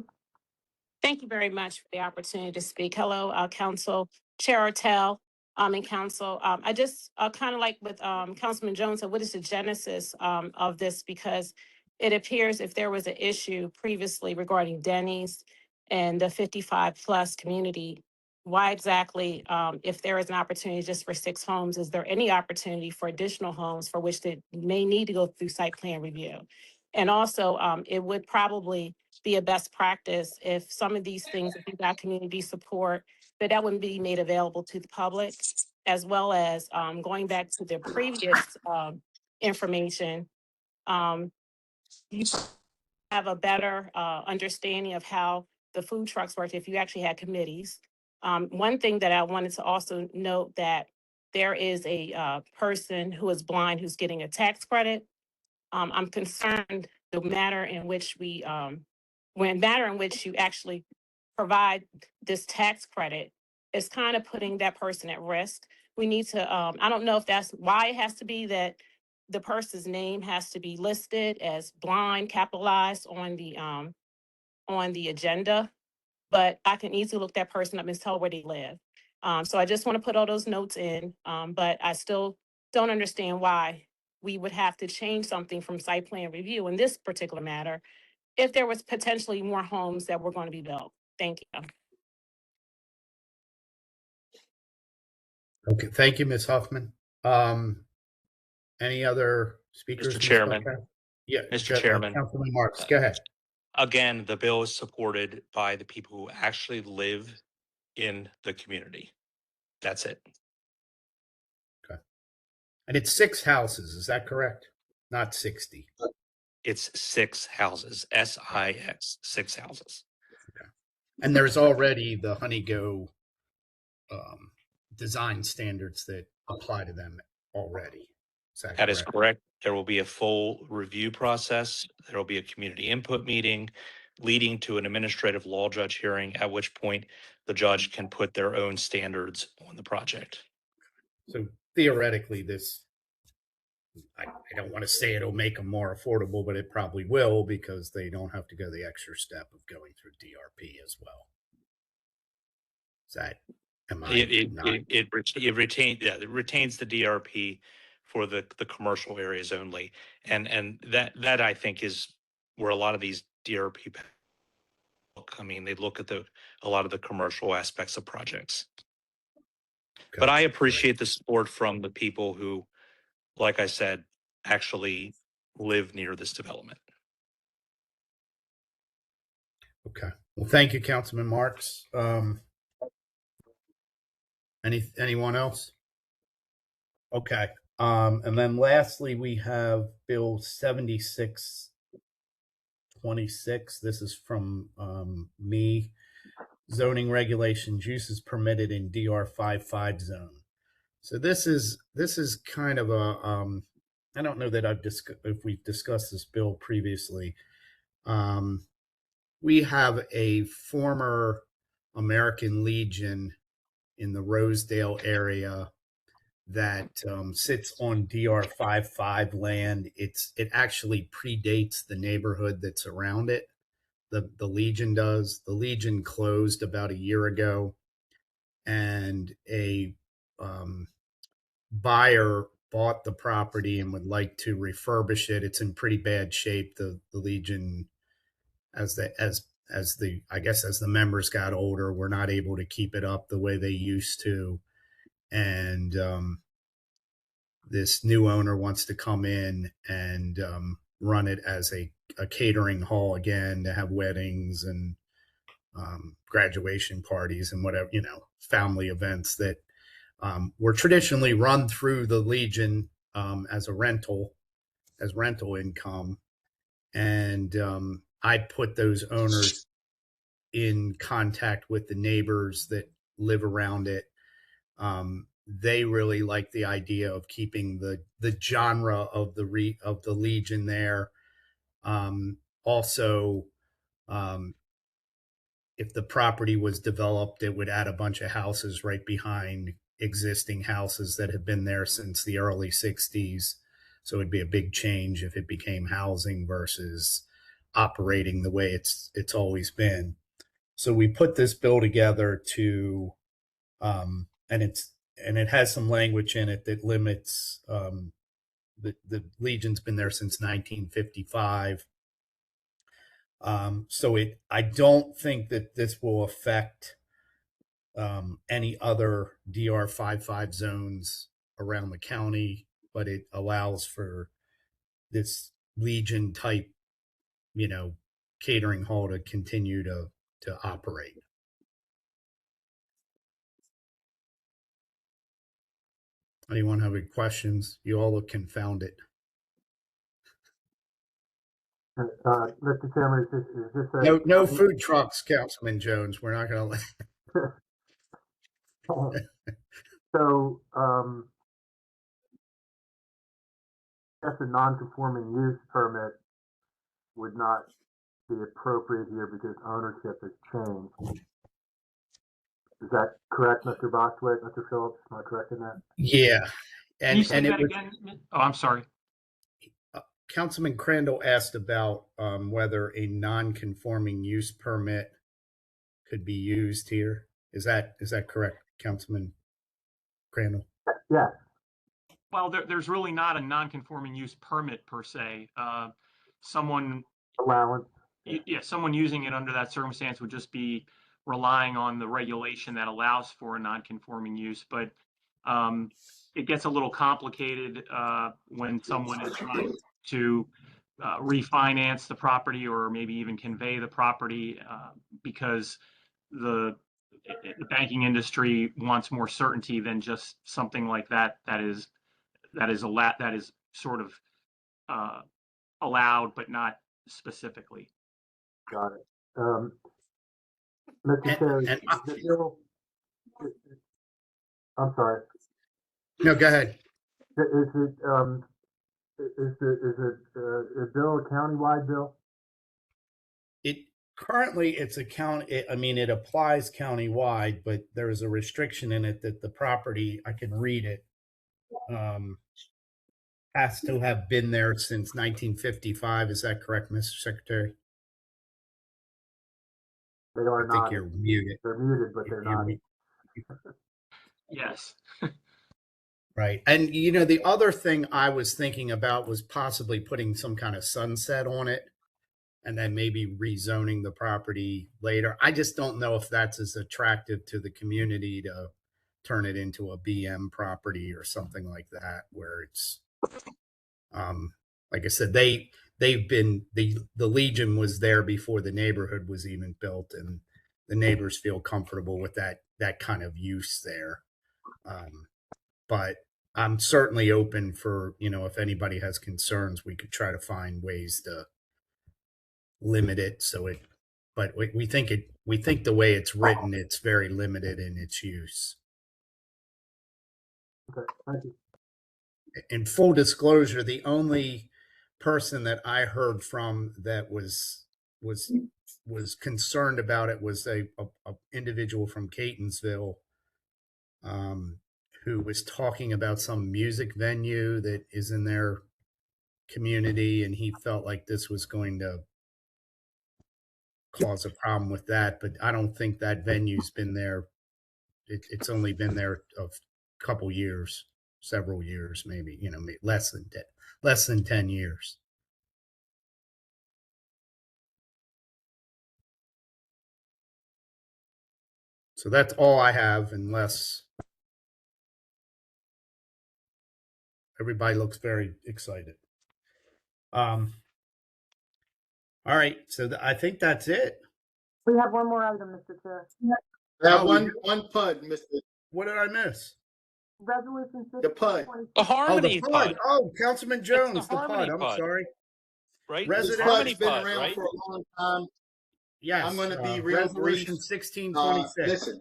Thank you very much for the opportunity to speak. Hello, Council Chair Ertel and Council. I just kind of like with Councilman Jones said, what is the genesis of this? Because it appears if there was an issue previously regarding Denny's and the 55 plus community, why exactly, if there is an opportunity just for 6 homes, is there any opportunity for additional homes for which they may need to go through site plan review? And also, it would probably be a best practice if some of these things, if you got community support, that wouldn't be made available to the public, as well as going back to the previous information, you have a better understanding of how the food trucks work if you actually had committees. One thing that I wanted to also note that there is a person who is blind who's getting a tax credit. I'm concerned the manner in which you actually provide this tax credit is kind of putting that person at risk. We need to, I don't know if that's why it has to be that the person's name has to be listed as blind, capitalized on the agenda, but I can easily look that person up and tell where they live. So I just want to put all those notes in, but I still don't understand why we would have to change something from site plan review in this particular matter if there was potentially more homes that were going to be built. Thank you. Okay, thank you, Ms. Huffman. Any other speakers? Mr. Ms. Chairman. Buckhead? Yeah, Mr. Chairman. Councilman Marks, go ahead. Again, the bill is supported by the people who actually live in the community. That's it. And it's 6 houses, is that correct? Not 60. It's 6 houses, SIX, 6 houses. And there's already the Honeygo design standards that apply to them already. That is correct. There will be a full review process. There will be a community input meeting leading to an administrative law judge hearing, at which point the judge can put their own standards on the project. So theoretically, I don't want to say it'll make them more affordable, but it probably will, because they don't have to go the extra step of going through DRP as well. Is that, it retains the DRP for the commercial areas only. And that I think is where a lot of these DRP look. I mean, they look at a lot of the commercial aspects of projects. Okay. But I appreciate the support from the people who, like I said, actually live near this development. Okay. Well, thank you, Councilman Marks. Anyone else? Okay. And then lastly, we have Bill 7626. This is from me. Zoning regulations, uses permitted in DR55 zone. So this is kind of a I don't know that if we've discussed this bill previously. We have a former American Legion in the Rosedale area that sits on DR55 land. It actually predates the neighborhood that's around it. The Legion does. The Legion closed about a year ago, and a buyer bought the property and would like to refurbish it. It's in pretty bad shape. The Legion, as the members got older, were not able to keep it up the way they used to. And this new owner wants to come in and run it as a catering hall again, to have weddings and graduation parties and whatever, family events that were traditionally run through the Legion as rental income. And I put those owners in contact with the neighbors that live around it. They really like the idea of keeping the genre of the Legion there. Also, if the property was developed, it would add a bunch of houses right behind existing houses that have been there since the early 60s. So it'd be a big change if it became housing versus operating the way it's always been. So we put this bill together to, and it has some language in it that limits, the Legion's been there since 1955. So I don't think that this will affect any other DR55 zones around the county, but it allows for this Legion type, catering hall to continue to operate. Anyone have any questions? You all look confounded. Mr. Chairman, is this no food trucks, Councilman Jones. We're not going to let. So, that's a non-conforming use permit would not be appropriate here because ownership has changed. Is that correct, Mr. Bostwick, Mr. Phillips? Am I correct in that? Yeah, Can you and say it that was again? Oh, I'm sorry. Councilman Crandall asked about whether a non-conforming use permit could be used here. Is that correct, Councilman Crandall? Yeah. Well, there's really not a non-conforming use permit per se. Someone Allowance. Yeah, someone using it under that circumstance would just be relying on the regulation that allows for a non-conforming use. But it gets a little complicated when someone is trying to refinance the property or maybe even convey the property because the banking industry wants more certainty than just something like that. That is sort of allowed, but not specifically. Got it. Mr. Terry, the bill, I'm sorry. No, go ahead. Is it a bill, a countywide bill? Currently it's it applies countywide, but there is a restriction in it that the property, I can read it, has to have been there since 1955. Is that correct, Mr. Secretary? They are I think not. you're muted. They're muted, but they're not. Yes. Right. And, the other thing I was thinking about was possibly putting some kind of sunset on it and then maybe rezoning the property later. I just don't know if that's as attractive to the community to turn it into a BM property or something like that, where it's, like I said, they've been, the Legion was there before the neighborhood was even built, and the neighbors feel comfortable with that kind of use there. But I'm certainly open for, if anybody has concerns, we could try to find ways to limit it but we think the way it's written, it's very limited in its use. Okay, thank you. In full disclosure, the only person that I heard from that was concerned about it was a individual from Catonsville, who was talking about some music venue that is in their community, and he felt like this was going to cause a problem with that. But I don't think that venue's been there. It's only been there a couple years, several years, maybe, less than 10 years. So that's all I have, unless everybody looks very excited. All right, so I think that's it. We have one more item, Mr. Chair. One PUD, Mr. What did I miss? Resolution The PUD. The Harmony PUD. PUD. Oh, Councilman Jones, the Harmony PUD. I'm PUD. sorry. Right? This Resident PUD's been PUD, around right? for a long time. Yes. I'm going to be real brief. Resolution 1626. Listen.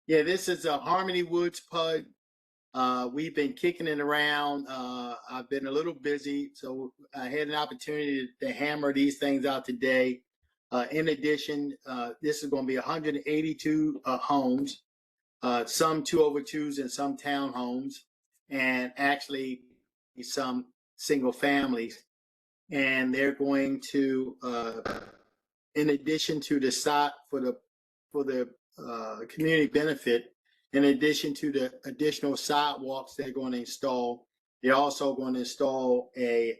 Yeah, this is a Harmony Woods PUD. We've been kicking it around. I've been a little busy, so I had an opportunity to hammer these things out today. In addition, this is going to be 182 homes, some 2-over-2s and some townhomes, and actually some single families. And they're going to, in addition to the site for the community benefit, in addition to the additional sidewalks they're going to install, they're also going to install a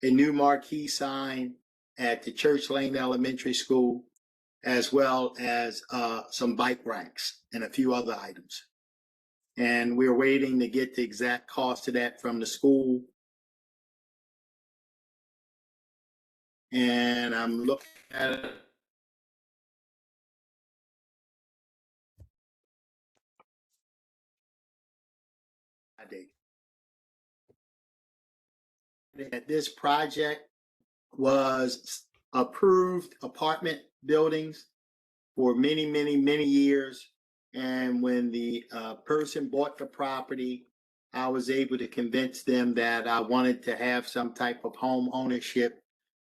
new marquee sign at the Church Lane Elementary School, as well as some bike racks and a few other items. And we're waiting to get the exact cost of that from the school. And I'm looking at it. That this project was approved apartment buildings for many, many, many years. And when the person bought the property, I was able to convince them that I wanted to have some type of home ownership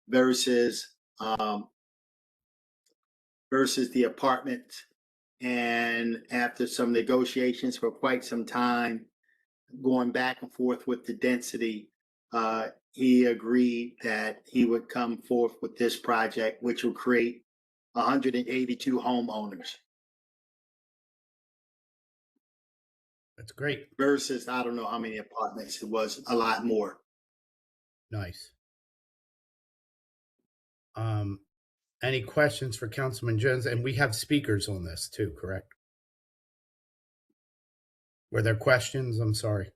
versus versus the apartment. And after some negotiations for quite some time, going back and forth with the density, he agreed that he would come forth with this project, which will create 182 homeowners That's great. versus I don't know how many apartments. It was a lot more. Nice. Any questions for Councilman Jones? And we have speakers on this too, correct? Were there questions? I'm sorry.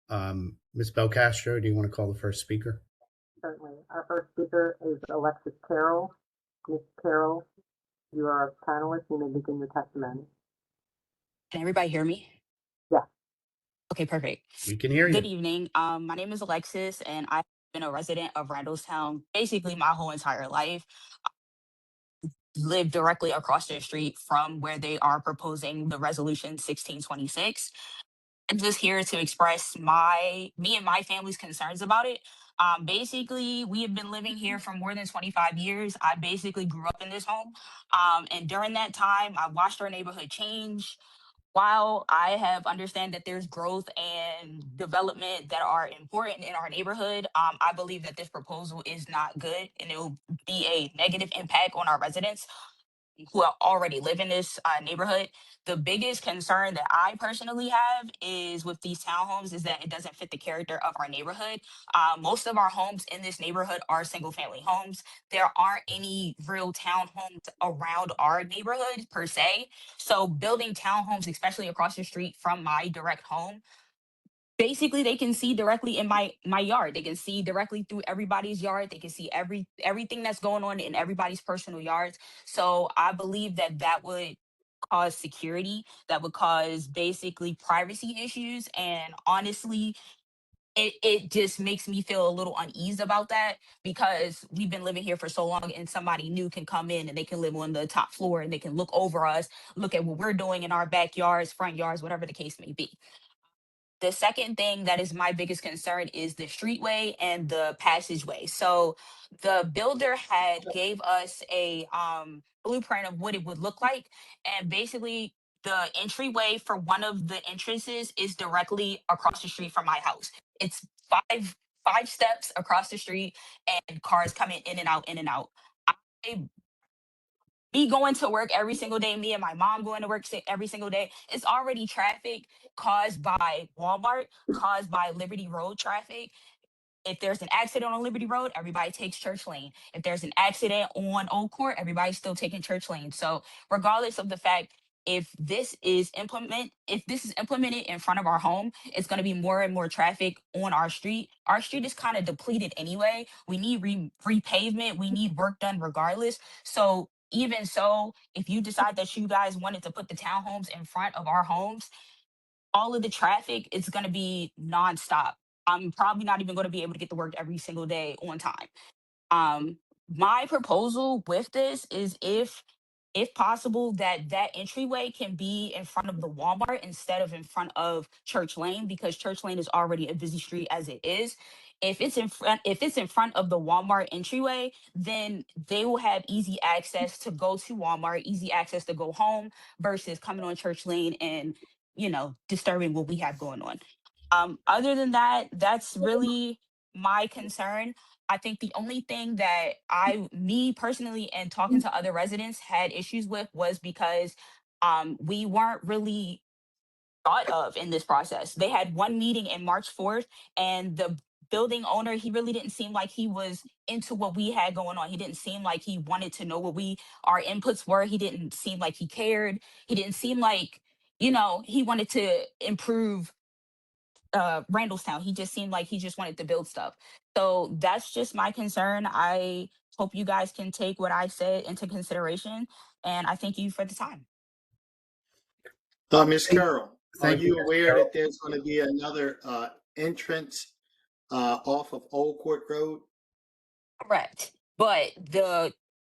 Ms. Belcastro, do you want to call the first speaker? Certainly. Our first speaker is Alexis Carroll. Ms. Carroll, you are a panelist. You may begin your testimony. Can everybody hear me? Yeah. Okay, perfect. We can hear Good you. evening. My name is Alexis, and I've been a resident of Randallstown basically my whole entire life. Live directly across the street from where they are proposing the resolution 1626. I'm just here to express me and my family's concerns about it. Basically, we have been living here for more than 25 years. I basically grew up in this home. And during that time, I watched our neighborhood change. While I have understand that there's growth and development that are important in our neighborhood, I believe that this proposal is not good and it will be a negative impact on our residents who already live in this neighborhood. The biggest concern that I personally have is with these townhomes is that it doesn't fit the character of our neighborhood. Most of our homes in this neighborhood are single family homes. There aren't any real townhomes around our neighborhood per se. So building townhomes, especially across the street from my direct home, basically they can see directly in my yard. They can see directly through everybody's yard. They can see everything that's going on in everybody's personal yards. So I believe that that would cause security, that would cause basically privacy issues, and honestly it just makes me feel a little unease about that, because we've been living here for so long and somebody new can come in and they can live on the top floor and they can look over us, look at what we're doing in our backyards, front yards, whatever the case may be. The second thing that is my biggest concern is the streetway and the passageway. So the builder had gave us a blueprint of what it would look like, and basically the entryway for one of the entrances is directly across the street from my house. It's five steps across the street, and cars coming in and out, in and out. I Me going to work every single day, me and my mom going to work every single day, it's already traffic caused by Walmart, caused by Liberty Road traffic. If there's an accident on Liberty Road, everybody takes Church Lane. If there's an accident on Old Court, everybody's still taking Church Lane. So regardless of the fact, if this is implemented in front of our home, it's going to be more and more traffic on our street. Our street is kind of depleted anyway. We need repavement. We need work done regardless. So even so, if you decide that you guys wanted to put the townhomes in front of our homes, all of the traffic is going to be nonstop. I'm probably not even going to be able to get to work every single day on time. My proposal with this is if possible, that entryway can be in front of the Walmart instead of in front of Church Lane, because Church Lane is already a busy street as it is. If it's in front of the Walmart entryway, then they will have easy access to go to Walmart, easy access to go home, versus coming on Church Lane and disturbing what we have going on. Other than that, that's really my concern. I think the only thing that me personally, and talking to other residents, had issues with was because we weren't really thought of in this process. They had one meeting in March 4th, and the building owner, he really didn't seem like he was into what we had going on. He didn't seem like he wanted to know what our inputs were. He didn't seem like he cared. He didn't seem like, he wanted to improve Randallstown. He just seemed like he just wanted to build stuff. So that's just my concern. I hope you guys can take what I said into consideration, and I thank you for the time. Ms. Carroll, are Thank you, you aware that there's going to be another entrance off of Old Court Road? Correct. But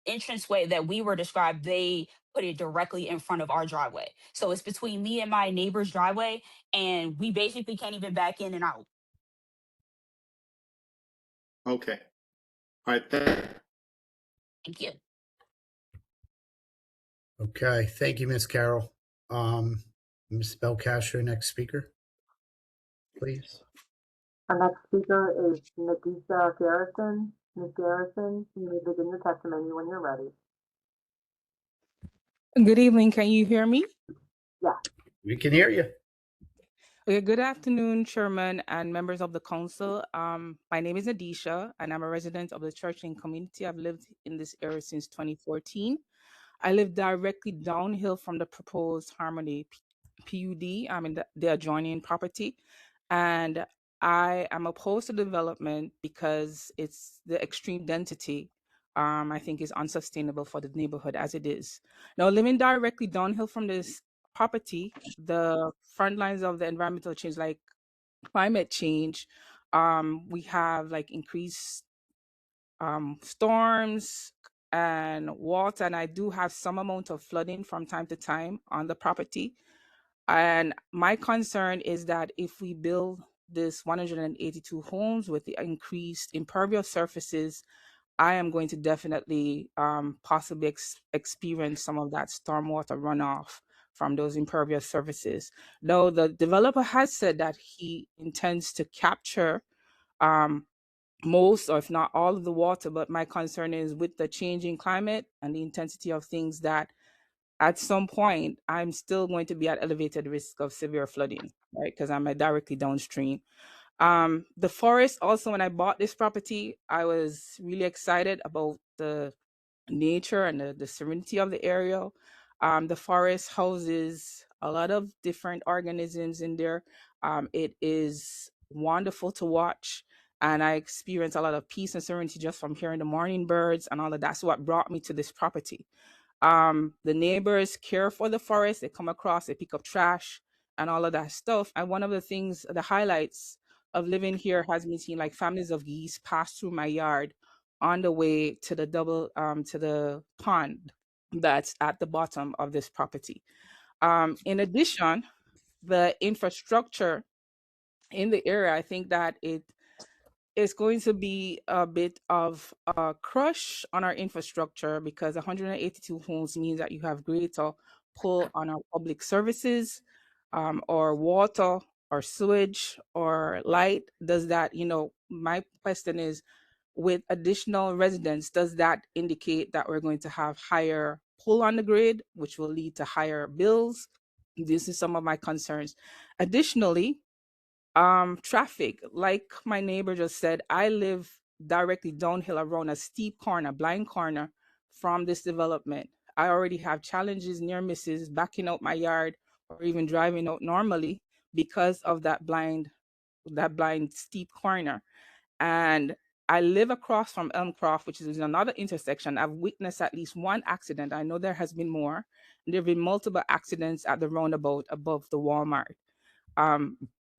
entranceway that we were described, they put it directly in front of our driveway. So it's between me and my neighbor's driveway, and we basically can't even back in and out. Okay. All right. Thank you. Okay, thank you, Ms. Carroll. Ms. Belcastro, next speaker, please. Our next speaker is Nadisha Garrison. Ms. Garrison, you may begin your testimony when you're ready. Good evening. Can you hear me? Yeah. We can hear you. Okay, good afternoon, Chairman and members of the council. My name is Nadisha, and I'm a resident of the Church Lane community. I've lived in this area since 2014. I live directly downhill from the proposed Harmony PUD. I'm in the adjoining property, and I am opposed to development because it's the extreme density. I think is unsustainable for the neighborhood as it is. Now, living directly downhill from this property, the front lines of the environmental change, like climate change, we have like increased storms and water, and I do have some amount of flooding from time to time on the property. And my concern is that if we build this 182 homes with the increased impervious surfaces, I am going to definitely possibly experience some of that stormwater runoff from those impervious surfaces. Though the developer has said that he intends to capture most, or if not all, of the water, but my concern is with the changing climate and the intensity of things, that at some point I'm still going to be at elevated risk of severe flooding, right? Because I'm directly downstream. The forest also, when I bought this property, I was really excited about the nature and the serenity of the area. The forest houses a lot of different organisms in there. It is wonderful to watch, and I experience a lot of peace and serenity just from hearing the morning birds and all of that. That's what brought me to this property. The neighbors care for the forest. They come across, they pick up trash and all of that stuff. And one of the things, the highlights of living here has been seeing like families of geese pass through my yard on the way to the to the pond that's at the bottom of this property. In addition, the infrastructure in the area, I think that it is going to be a bit of a crush on our infrastructure, because 182 homes means that you have greater pull on our public services, or water or sewage or light. Does that, my question is, with additional residents, does that indicate that we're going to have higher pull on the grid, which will lead to higher bills? This is some of my concerns. Additionally, traffic, like my neighbor just said, I live directly downhill around a steep corner, blind corner from this development. I already have challenges, near misses, backing out my yard or even driving out normally because of that blind steep corner. And I live across from Elmcroft, which is another intersection. I've witnessed at least one accident. I know there has been more. There have been multiple accidents at the roundabout above the Walmart.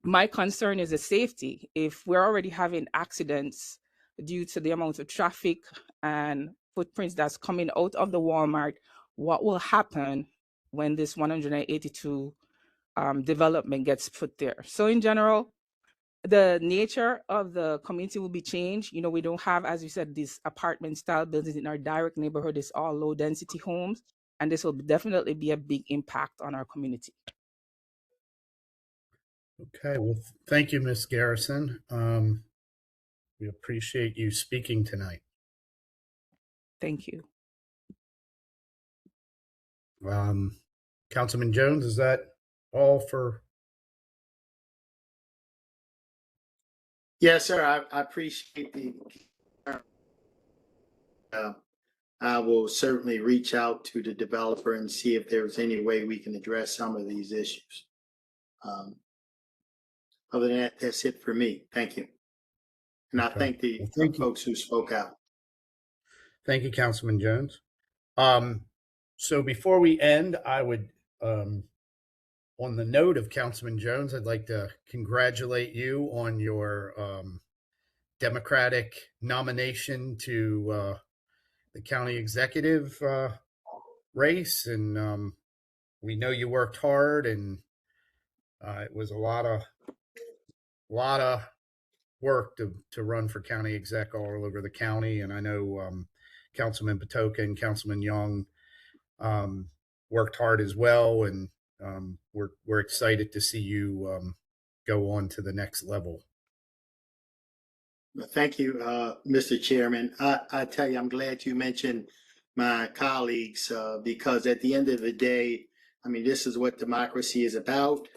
My concern is the safety. If we're already having accidents due to the amount of traffic and footprints that's coming out of the Walmart, what will happen when this 182 development gets put there? So in general, the nature of the community will be changed. We don't have, as you said, these apartment style buildings in our direct neighborhood. It's all low density homes, and this will definitely be a big impact on our community. Okay, well, thank you, Ms. Garrison. We appreciate you speaking tonight. Thank you. Councilman Jones, is that all for? Yes, sir. I appreciate the. I will certainly reach out to the developer and see if there's any way we can address some of these issues. Other than that, that's it for me. Thank you. And I thank the folks who spoke out. Thank you, Councilman Jones. So before we end, I would, on the note of Councilman Jones, I'd like to congratulate you on your Democratic nomination to the county executive race, and we know you worked hard, and it was a lot of work to run for county exec all over the county. And I know Councilman Patoka and Councilman Young worked hard as well, and we're excited to see you go on to the next level. Thank you, Mr. Chairman. I tell you, I'm glad you mentioned my colleagues because at the end of the day, I mean, this is what democracy is about.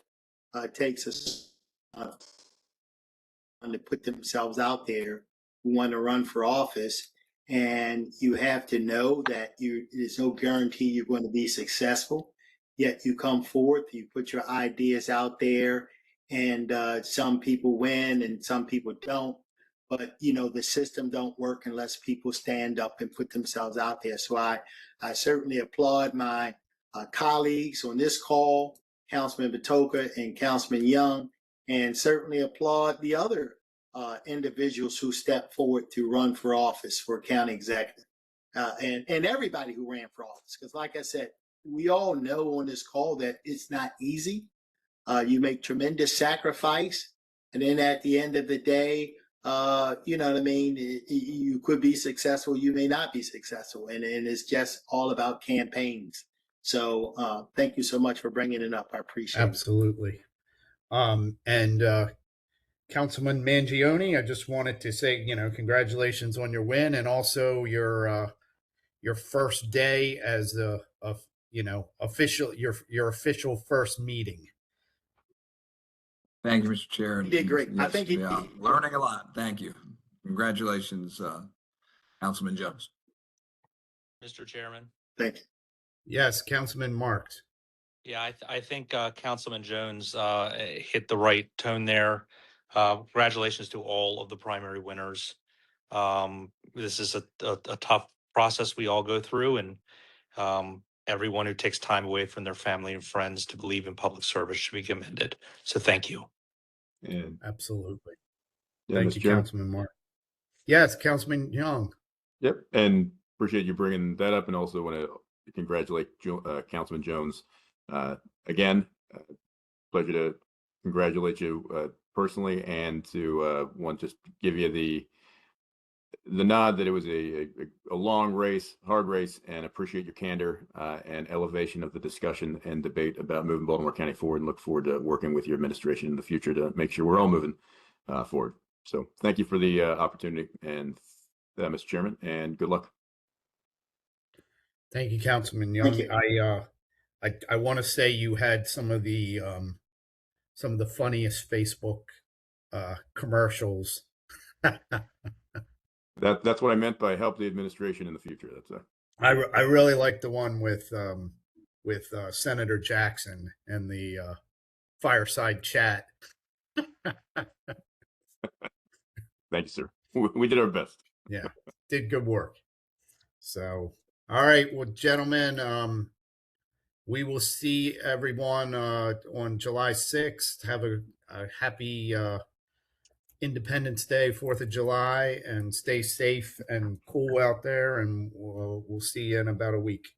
It takes us to put themselves out there who want to run for office, and you have to know that there's no guarantee you're going to be successful. Yet you come forth, you put your ideas out there, and some people win and some people don't. But you know, the system don't work unless people stand up and put themselves out there. So I certainly applaud my colleagues on this call, Councilman Patoka and Councilman Young, and certainly applaud the other individuals who stepped forward to run for office for county executive, and everybody who ran for office. Because like I said, we all know on this call that it's not easy. You make tremendous sacrifice, and then at the end of the day, you know what I mean? You could be successful, you may not be successful, and it's just all about campaigns. So thank you so much for bringing it up. I appreciate it. Absolutely. And Councilman Mangione, I just wanted to say, congratulations on your win, and also your first day as official, your official first meeting. Thank you, Mr. Chair. You did great. Yes, I think you learning a lot. Thank you. Congratulations, Councilman Jones. Mr. Chairman. Thank you. Yes, Councilman Marks. Yeah, I think Councilman Jones hit the right tone there. Congratulations to all of the primary winners. This is a tough process we all go through, and everyone who takes time away from their family and friends to believe in public service should be commended. So thank you. And Absolutely. yeah, Thank Mr. you, Chairman. Councilman Mark. Yes, Councilman Young. Yep, and appreciate you bringing that up, and also want to congratulate Councilman Jones again. Pleasure to congratulate you personally, and to want to just give you the nod that it was a long race, hard race, and appreciate your candor and elevation of the discussion and debate about moving Baltimore County forward, and look forward to working with your administration in the future to make sure we're all moving forward. So thank you for the opportunity, and Mr. Chairman, and good luck. Thank you, Councilman Young. Thank you. I want to say you had some of the funniest Facebook commercials. That's what I meant by help the administration in the future. That's I really like the one with Senator Jackson and the fireside chat. Thank you, sir. We did our best. Yeah, did good work. So, all right, well, gentlemen, we will see everyone on July 6th. Have a happy Independence Day, 4th of July, and stay safe and cool out there. And we'll see you in about a week.